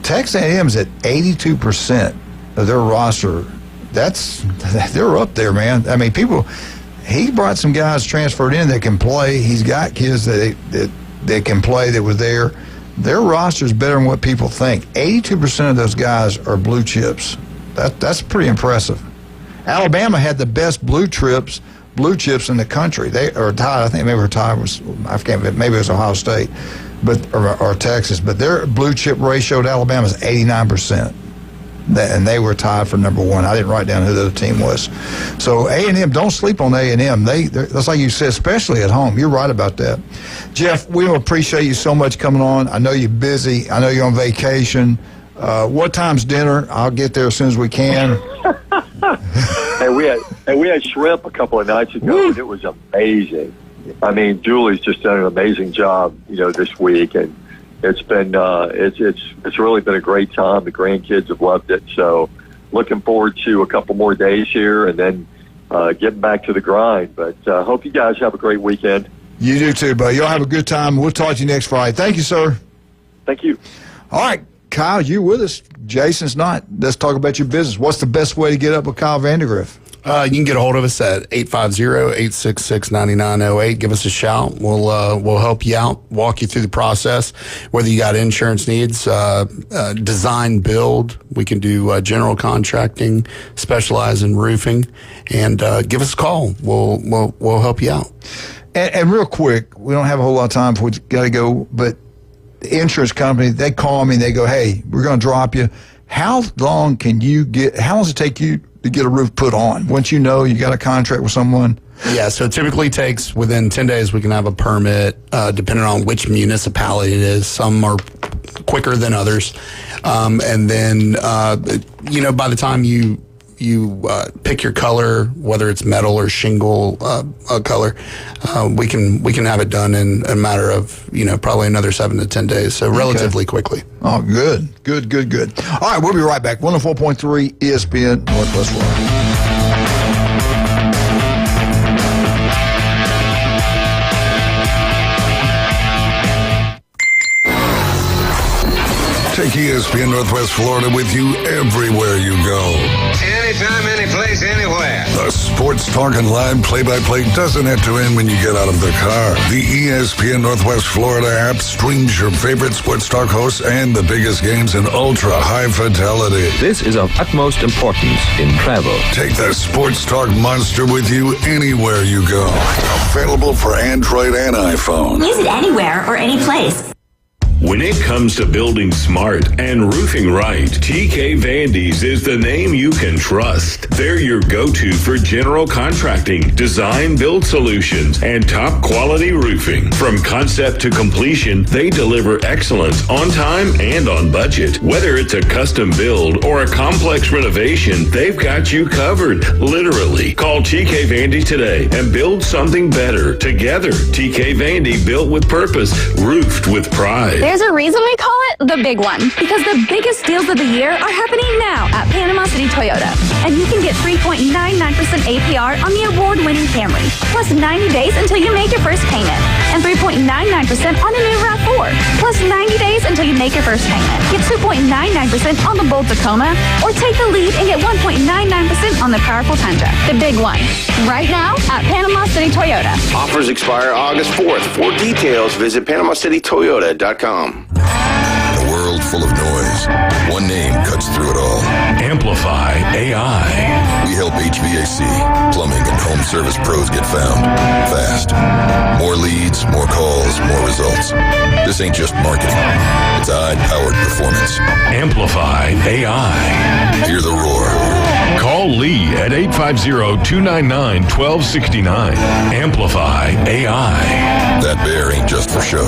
Texas A&M is at 82% of their roster. They're up there, man. I mean, he brought some guys transferred in that can play. He's got kids that can play that were there. Their roster is better than what people think. 82% of those guys are blue chips. That's pretty impressive. Alabama had the best blue chips in the country. They are tied. I think maybe maybe it was Ohio State, or Texas. But their blue chip ratio to Alabama is 89%, and they were tied for number one. I didn't write down who the other team was. So A&M, don't sleep on A&M. That's like you said, especially at home. You're right about that. Jeff, we appreciate you so much coming on. I know you're busy. I know you're on vacation. What time's dinner? I'll get there as soon as we can. we had shrimp a couple of nights ago, and it was amazing. I mean, Julie's just done an amazing job, this week, and it's been it's really been a great time. The grandkids have loved it, so looking forward to a couple more days here, and then getting back to the grind. But hope you guys have a great weekend. You do too, buddy. Y'all have a good time. We'll talk to you next Friday. Thank you, sir. Thank you. All right. Kyle, you with us. Jason's not. Let's talk about your business. What's the best way to get up with Kyle Vandergriff? You can get a hold of us at 850-866-9908. Give us a shout. We'll help you out, walk you through the process, whether you got insurance needs, design, build. We can do general contracting, specialize in roofing, and give us a call. We'll help you out. And real quick, we don't have a whole lot of time before we got to go, but the insurance company, they call me and they go, hey, we're going to drop you. How long does it take you to get a roof put on? Once you know you got a contract with someone? Yeah, so it typically takes within 10 days we can have a permit, depending on which municipality it is. Some are quicker than others. And then, by the time you pick your color, whether it's metal or shingle color, we can have it done in a matter of probably another 7 to 10 days. So relatively quickly. Oh, good. All right, we'll be right back. 104.3 ESPN Northwest Florida. Take ESPN Northwest Florida with you everywhere you go. Anytime, anyplace, anywhere. The sports talk and live play-by-play doesn't have to end when you get out of the car. The ESPN Northwest Florida app streams your favorite sports talk hosts and the biggest games in ultra-high fidelity. This is of utmost importance in travel. Take the sports talk monster with you anywhere you go. Available for Android and iPhone. Use it anywhere or any place. When it comes to building smart and roofing right, TK Vandy's is the name you can trust. They're your go-to for general contracting, design, build solutions, and top quality roofing. From concept to completion, they deliver excellence on time and on budget. Whether it's a custom build or a complex renovation, they've got you covered. Literally. Call TK Vandy today and build something better together. TK Vandy, built with purpose, roofed with pride. There's a reason we call it the big one, because the biggest deals of the year are happening now at Panama City Toyota. And you can get 3.99% APR on the award-winning Camry, plus 90 days until you make your first payment, and 3.99% on the new RAV4, plus 90 days until you make your first payment. Get 2.99% on the Bolt Tacoma, or take the lead and get 1.99% on the powerful Tundra. The big one, right now at Panama City Toyota. Offers expire August 4th. For details, visit PanamaCityToyota.com. A world full of noise. One name cuts through it all. Amplify AI. We help HVAC, plumbing, and home service pros get found fast. More leads, more calls, more results. This ain't just marketing. It's AI-powered performance. Amplify AI. Hear the roar. Call Lee at 850-299-1269. Amplify AI. That bear ain't just for show.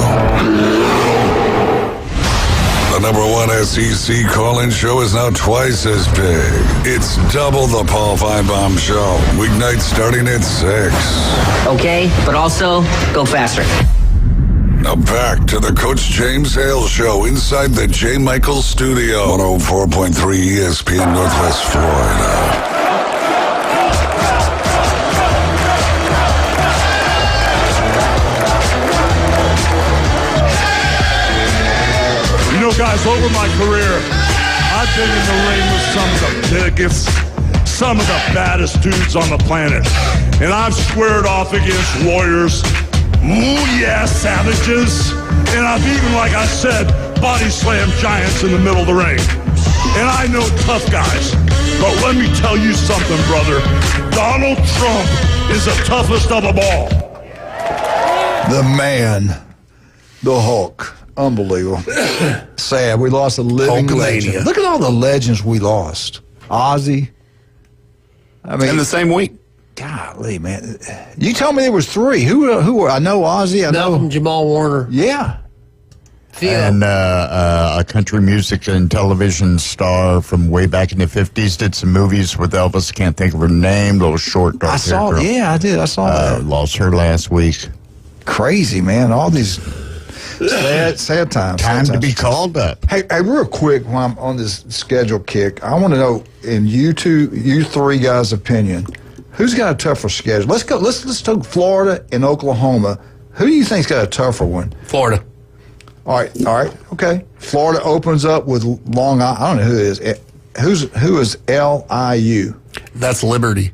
The #1 SEC call-in show is now twice as big. It's double the Paul Feinbaum Show. Weeknights starting at 6. Okay, but also go faster. Now back to the Coach James Hale Show inside the J. Michael Studio. 104.3 ESPN Northwest Florida. Guys, over my career, I've been in the ring with some of the biggest, some of the baddest dudes on the planet. And I've squared off against warriors, savages. And I've even, like I said, body slammed giants in the middle of the ring. And I know tough guys. But let me tell you something, brother. Donald Trump is the toughest of them all. The man, the Hulk. Unbelievable. Sad. We lost a living legend. Look at all the legends we lost. Ozzy. I mean, in the same week. Golly, man. You told me there was 3. Who were? I know Ozzy. I know Jamal Warner. Yeah. And a country music and television star from way back in the 50s did some movies with Elvis. Can't think of her name. Little short dark hair girl. Yeah, I did. I saw that. Lost her last week. Crazy, man. All these sad times. Time to be called up. Hey, real quick, while I'm on this schedule kick, I want to know, in you three guys' opinion, who's got a tougher schedule? Let's go. Let's take Florida and Oklahoma. Who do you think's got a tougher one? Florida. All right, okay. Florida opens up with Long Island. I don't know who it is. Who is LIU? That's Liberty.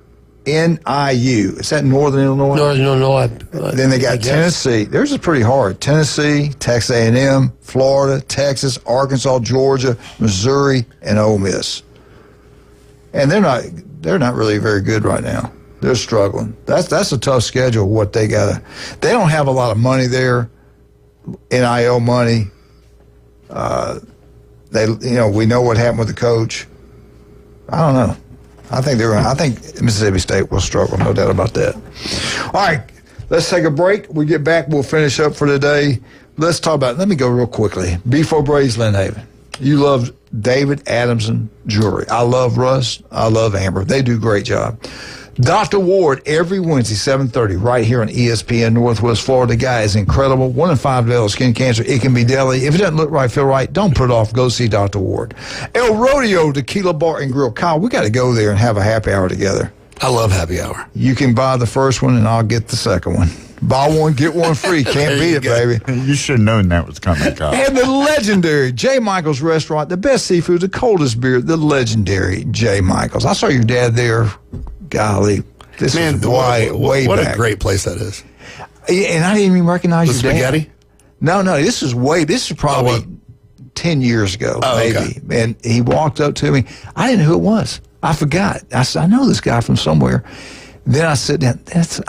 NIU. Is that Northern Illinois? Northern Illinois. Then they got Tennessee. Theirs is pretty hard. Tennessee, Texas A&M, Florida, Texas, Arkansas, Georgia, Missouri, and Ole Miss. And they're not really very good right now. They're struggling. That's a tough schedule. What they got. They don't have a lot of money there. NIL money. We know what happened with the coach. I don't know. I think Mississippi State will struggle, no doubt about that. All right, let's take a break. We get back, we'll finish up for today. Let's talk about, let me go real quickly. B4 Braves, Lynn Haven. You love David Adamson Jewelry. I love Russ. I love Amber. They do a great job. Dr. Ward, every Wednesday, 7:30, right here on ESPN Northwest Florida. The guy is incredible. 1 in 5 develop skin cancer. It can be deadly. If it doesn't look right, feel right, don't put it off. Go see Dr. Ward. El Rodeo Tequila Bar and Grill. Kyle, we got to go there and have a happy hour together. I love happy hour. You can buy the first one, and I'll get the second one. Buy one, get one free. Can't beat it, baby. You should have known that was coming, Kyle. And the legendary J. Michael's Restaurant, the best seafood, the coldest beer, the legendary J. Michael's. I saw your dad there. Golly. This Man, is way what back. A great place that is. And I didn't even recognize The your dad. spaghetti? No, this is probably 10 years ago, maybe. Okay. And he walked up to me. I didn't know who it was. I forgot. I said, I know this guy from somewhere. Then I said,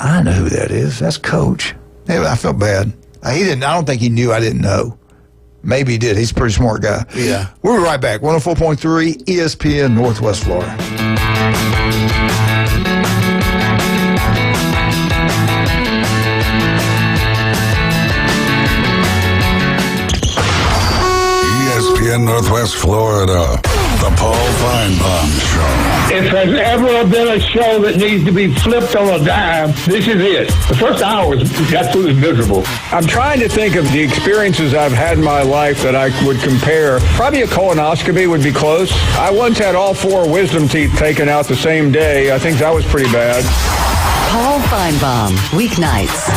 I know who that is. That's Coach. Anyway, I felt bad. I don't think he knew I didn't know. Maybe he did. He's a pretty smart guy. Yeah. We'll be right back. 104.3 ESPN Northwest Florida. ESPN Northwest Florida, the Paul Feinbaum Show. If there's ever been a show that needs to be flipped on a dime, this is it. The first hour was absolutely miserable. I'm trying to think of the experiences I've had in my life that I would compare. Probably a colonoscopy would be close. I once had all 4 wisdom teeth taken out the same day. I think that was pretty bad. Paul Feinbaum, weeknights,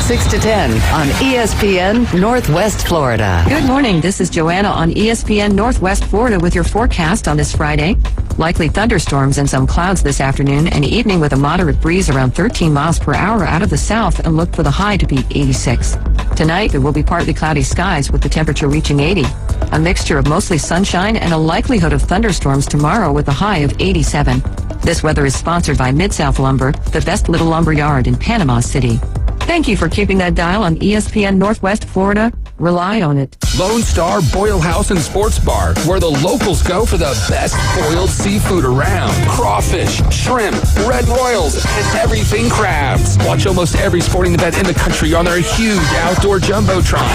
6 to 10 on ESPN Northwest Florida. Good morning. This is Joanna on ESPN Northwest Florida with your forecast on this Friday. Likely thunderstorms and some clouds this afternoon and evening with a moderate breeze around 13 miles per hour out of the south, and look for the high to be 86. Tonight, there will be partly cloudy skies with the temperature reaching 80. A mixture of mostly sunshine and a likelihood of thunderstorms tomorrow with a high of 87. This weather is sponsored by Mid-South Lumber, the best little lumber yard in Panama City. Thank you for keeping that dial on ESPN Northwest Florida. Rely on it. Lone Star Boil House and Sports Bar, where the locals go for the best boiled seafood around. Crawfish, shrimp, red royals, and everything crabs. Watch almost every sporting event in the country on their huge outdoor jumbotron.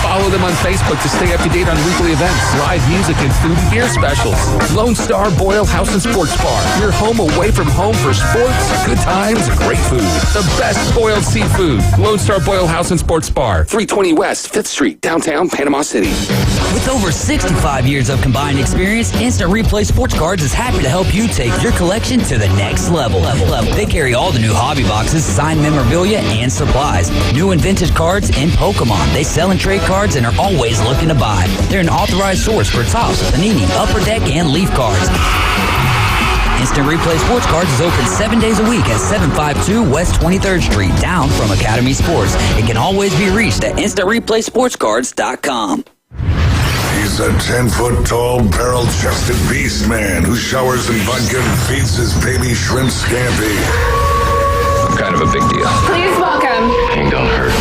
Follow them on Facebook to stay up to date on weekly events, live music, and food and beer specials. Lone Star Boil House and Sports Bar, your home away from home for sports, good times, and great food. The best boiled seafood. Lone Star Boil House and Sports Bar, 320 West 5th Street, downtown Panama City. With over 65 years of combined experience, Instant Replay Sports Cards is happy to help you take your collection to the next level. They carry all the new hobby boxes, signed memorabilia, and supplies. New and vintage cards and Pokemon. They sell and trade cards and are always looking to buy. They're an authorized source for Topps, Panini, Upper Deck, and Leaf cards. Instant Replay Sports Cards is open 7 days a week at 752 West 23rd Street, down from Academy Sports. It can always be reached at InstantReplaySportsCards.com. He's a 10-foot-tall, barrel-chested beast man who showers in vodka and feeds his baby shrimp scampi. I'm kind of a big deal. Please welcome. Ain't gonna hurt.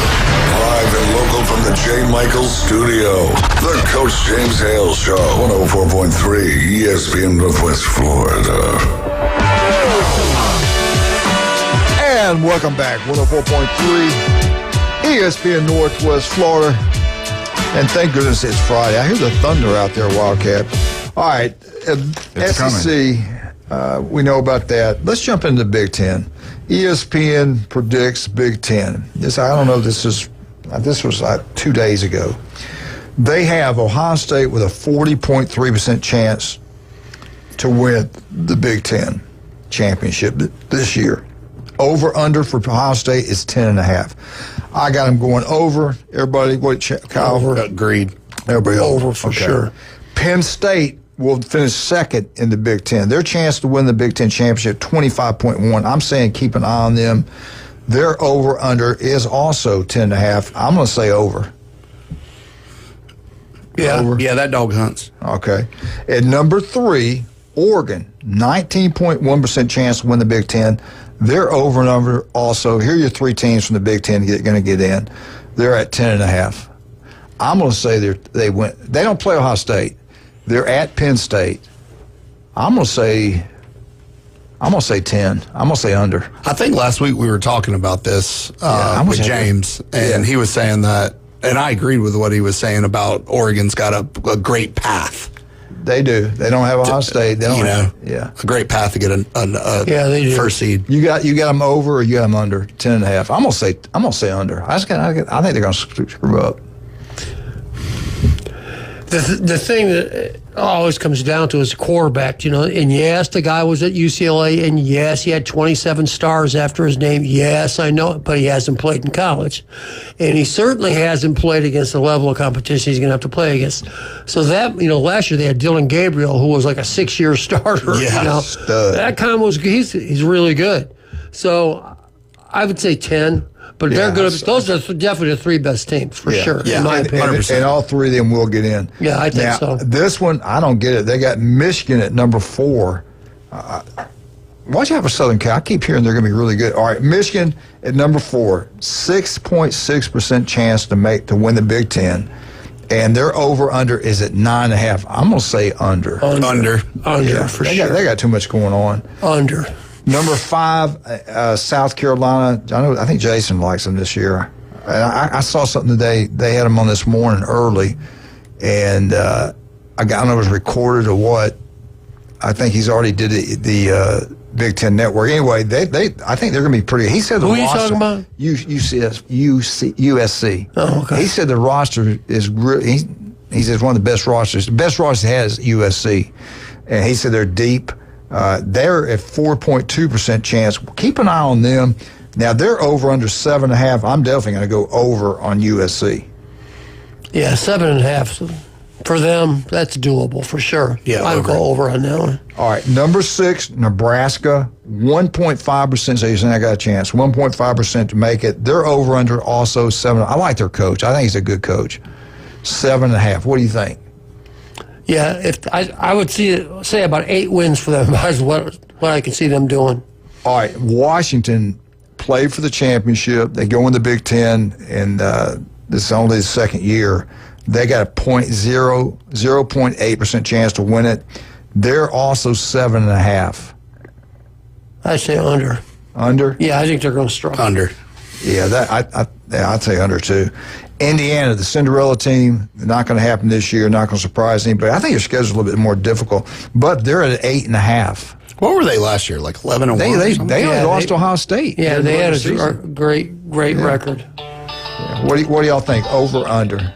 Live and local from the J. Michaels studio, the Coach James Hale Show, 104.3 ESPN Northwest Florida. And welcome back, 104.3 ESPN Northwest Florida. And thank goodness it's Friday. I hear the thunder out there, Wildcat. All right, SEC, we know about that. Let's jump into the Big Ten. ESPN predicts Big Ten. I don't know, this was like 2 days ago. They have Ohio State with a 40.3% chance to win the Big Ten championship this year. Over under for Ohio State is 10.5. I got them going over. Everybody, Kyle? Agreed. Everybody over for sure. Penn State will finish second in the Big Ten. Their chance to win the Big Ten championship, 25.1. I'm saying keep an eye on them. Their over-under is also 10.5. I'm going to say over. Yeah, over. Yeah, that dog hunts. Okay. At number 3, Oregon, 19.1% chance to win the Big Ten. Their over and under also. Here are your 3 teams from the Big Ten going to get in. They're at 10.5. I'm going to say they win. They don't play Ohio State. They're at Penn State. I'm going to say 10. I'm going to say under. I think last week we were talking about this with James, and he was saying that, and I agreed with what he was saying about Oregon's got a great path. They do. They don't have Ohio State. They don't a great path to get they do. first seed. You got them over or you got them under 10.5. I'm gonna say under. I think they're gonna screw up. The thing that always comes down to is the quarterback, and yes, the guy was at UCLA, and yes, he had 27 stars after his name. Yes, I know it, but he hasn't played in college. And he certainly hasn't played against the level of competition he's going to have to play against. So that, last year they had Dylan Gabriel, who was like a 6-year starter. Stud. That kind of he's really good. So I would say 10. But they're good. Those are definitely the 3 best teams, for sure, in my opinion. And all 3 of them will get in. Yeah, I think so. This one, I don't get it. They got Michigan at number 4. Watch out for Southern Cal. I keep hearing they're going to be really good. All right, Michigan at number 4, 6.6% chance to win the Big Ten. And their over-under is at 9.5. I'm going to say under. Under, for sure. They got too much going on. Under. Number 5, South Carolina. I think Jason likes them this year. And I saw something today. They had them on this morning early, and I don't know if it was recorded or what. I think he's already did the Big Ten Network. Anyway, I think they're going to be pretty. He said the roster. Who are you talking about? USC. Oh, okay. He said the roster is really. He says one of the best rosters. The best roster has USC, and he said they're deep. They're at 4.2% chance. Keep an eye on them. Now, they're over under 7.5. I'm definitely going to go over on USC. Yeah, 7.5. For them, that's doable for sure. Yeah, I'd go over on that one. All right, number 6, Nebraska, 1.5%. So you're saying I got a chance. 1.5% to make it. They're over under also 7. I like their coach. I think he's a good coach. 7.5. What do you think? Yeah, if I would say about 8 wins for them is what I can see them doing. All right, Washington played for the championship. They go in the Big Ten, and this is only the second year. They got a 0.8% chance to win it. They're also 7.5. I say under. Under? Yeah, I think they're going to struggle. Under. Yeah, I'd say under too. Indiana, the Cinderella team, not going to happen this year, not going to surprise anybody. I think their schedule's a little bit more difficult, but they're at 8.5. What were they last year? Like 11-1? They only lost to Ohio State. Yeah, they had a great record. Yeah. What do y'all think? Over or under?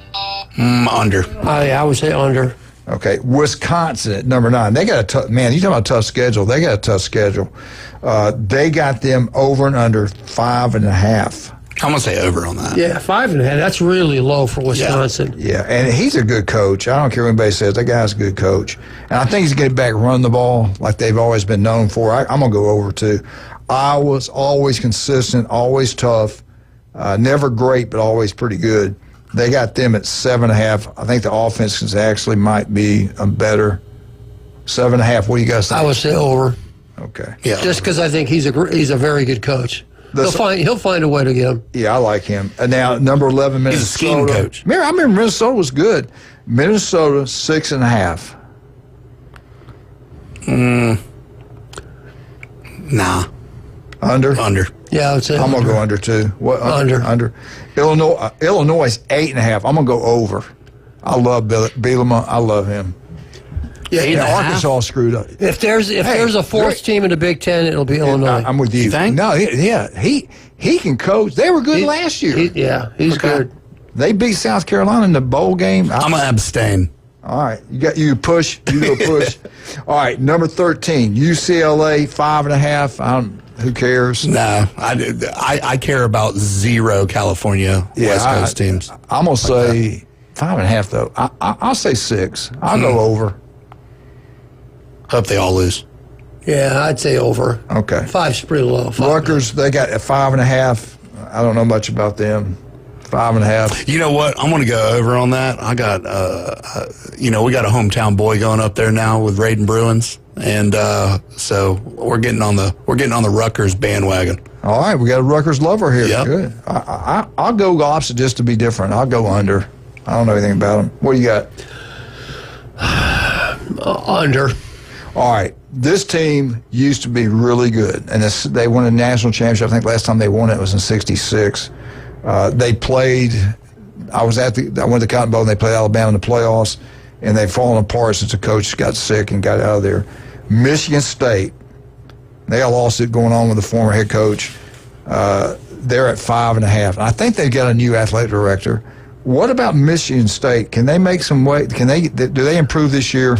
Under. I would say under. Okay, Wisconsin at number 9. They got a tough, man, you talking about a tough schedule. They got a tough schedule. They got them over and under 5.5. I'm going to say over on that. Yeah, 5.5. That's really low for Wisconsin. Yeah, and he's a good coach. I don't care what anybody says. That guy's a good coach. And I think he's getting back running the ball like they've always been known for. I'm going to go over, too. Iowa's always consistent, always tough. Never great, but always pretty good. They got them at 7.5. I think the offense actually might be a better 7.5. What do you guys think? I would say over. Okay. Yeah. Just because I think he's a very good coach. He'll find a way to get him. Yeah, I like him. And now number 11, Minnesota. He's a scheme coach. I remember Minnesota was good. Minnesota 6.5. Nah. Under. Yeah, I would say I'm under. gonna go under too. What? Under. Illinois is 8.5. I'm gonna go over. I love Bielema. I love him. Yeah, Arkansas screwed up. If there's a fourth team in the Big Ten, it'll be Illinois. I'm with you. You think? No, he can coach. They were good last year. He's good. They beat South Carolina in the bowl game. I'm gonna abstain. All right, you push. You do a push. All right, number 13, UCLA 5.5. Who cares? No, I care about 0 California West Coast teams. I'm gonna say 5.5 though. I'll say 6. I'll go over. Hope they all lose. Yeah, I'd say over. Okay. 5's pretty low. Rutgers, they got a 5.5. I don't know much about them. 5.5. You know what? I'm going to go over on that. I got, we got a hometown boy going up there now with Raiden Bruins, and so we're getting on the Rutgers bandwagon. All right, we got a Rutgers lover here. Yep. Good. I'll go opposite just to be different. I'll go under. I don't know anything about them. What do you got? Under. All right. This team used to be really good, and they won a national championship. I think last time they won it was in '66. They played. I went to the Cotton Bowl, and they played Alabama in the playoffs, and they've fallen apart since the coach got sick and got out of there. Michigan State, they got a lawsuit going on with the former head coach. They're at 5.5. And I think they've got a new athletic director. What about Michigan State? Can they make some weight? Do they improve this year?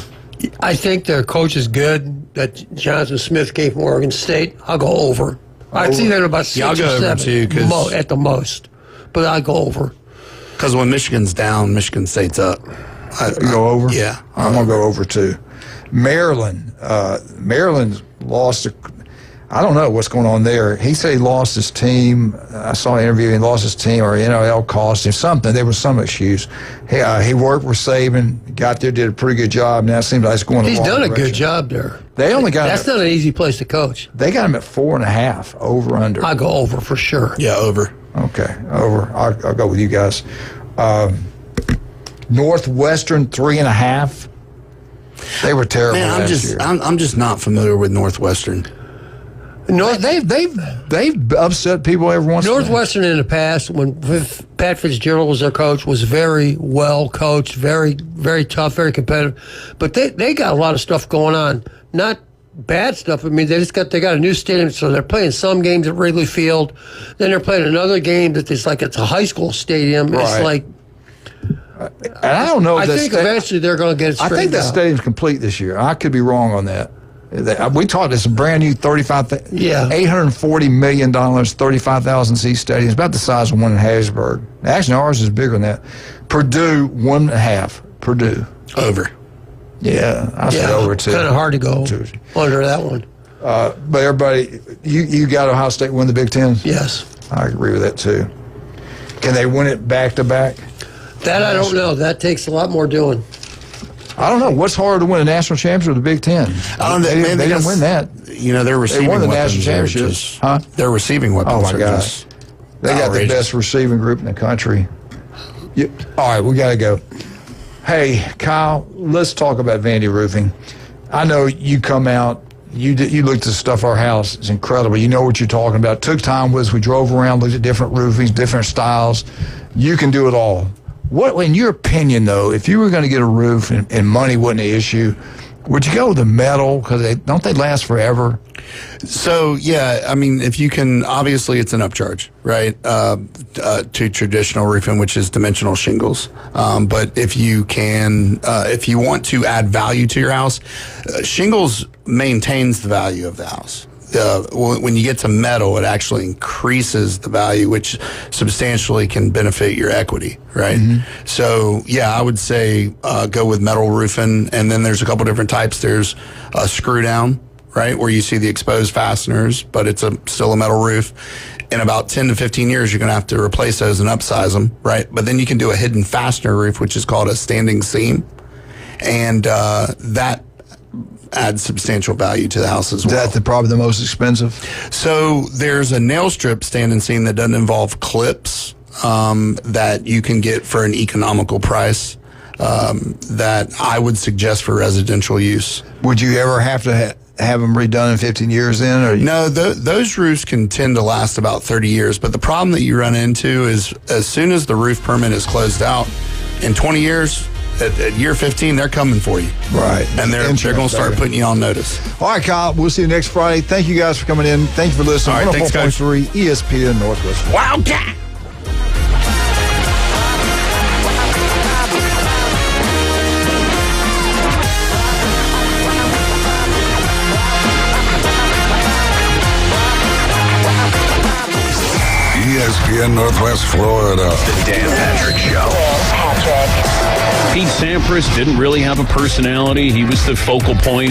I think their coach is good. That Jonathan Smith came from Oregon State. I'll go over. I'd see that about 6 I'll or go 7 over too, at the most. But I'll go over. Because when Michigan's down, Michigan State's up. You go over? Yeah. I'm going to go over too. Maryland. Maryland lost. I don't know what's going on there. He said he lost his team. I saw an interview. He lost his team, or NIL cost him something. There was some excuse. He worked with Saban, got there, did a pretty good job. Now it seems like it's going the He's wrong done a direction. good job there. They only got That's not an easy place to coach. They got him at 4.5, over under. I'll go over for sure. Yeah, over. Okay, over. I'll go with you guys. Northwestern 3.5. They were terrible Man, last year. I'm just not familiar with Northwestern. They've upset people every once in a while. Northwestern in the past, when Pat Fitzgerald was their coach, was very well coached, very, very tough, very competitive. But they got a lot of stuff going on. Not bad stuff. I mean, they got a new stadium, so they're playing some games at Wrigley Field. Then they're playing another game that is like it's a high school stadium. Right. It's like. And I don't know. I think eventually they're going to get it straightened out. I think that stadium's complete this year. I could be wrong on that. We talked. It's a brand new $840 million, 35,000 seat stadium. It's about the size of one in Harrisburg. Actually, ours is bigger than that. Purdue 1.5. Purdue over. Yeah, I said over too. Kind of hard to go under that one. But everybody, you got Ohio State win the Big Ten? Yes, I agree with that too. Can they win it back to back? That I don't know. That takes a lot more doing. I don't know. What's harder to win, a national championship or the Big Ten? I don't know. They didn't win that. You know, their receiving they won the weapons national championships. Huh? Their receiving weapons. Oh, my are gosh. They got the outrageous. best receiving group in the country. All right, we got to go. Hey, Kyle, let's talk about Vandy Roofing. I know you come out, you looked at the stuff our house. It's incredible. You know what you're talking about. Took time with us. We drove around, looked at different roofings, different styles. You can do it all. What, in your opinion, though, if you were going to get a roof and money wasn't an issue, would you go with the metal? Because don't they last forever? So, yeah, I mean, if you can, obviously it's an upcharge, right, to traditional roofing, which is dimensional shingles. But if you can, if you want to add value to your house, shingles maintains the value of the house. When you get to metal, it actually increases the value, which substantially can benefit your equity, right? Mm-hmm. So, yeah, I would say go with metal roofing. And then there's a couple different types. There's a screw down, right, where you see the exposed fasteners, but it's still a metal roof. In about 10 to 15 years, you're going to have to replace those and upsize them, right? But then you can do a hidden fastener roof, which is called a standing seam. And that adds substantial value to the house as well. Is that probably the most expensive? So there's a nail strip standing seam that doesn't involve clips that you can get for an economical price that I would suggest for residential use. Would you ever have to have them redone in 15 years then? Or No, those roofs can tend to last about 30 years. But the problem that you run into is as soon as the roof permit is closed out, in 20 years, at year 15, they're coming for you. Right. And they're going to start putting you on notice. All right, Kyle, we'll see you next Friday. Thank you guys for coming in. Thank you for listening. All right, thanks, Coach. 104.3 ESPN Northwest. Wildcat! ESPN Northwest Florida. The Dan Patrick Show. Pete Sampras didn't really have a personality. He was the focal point.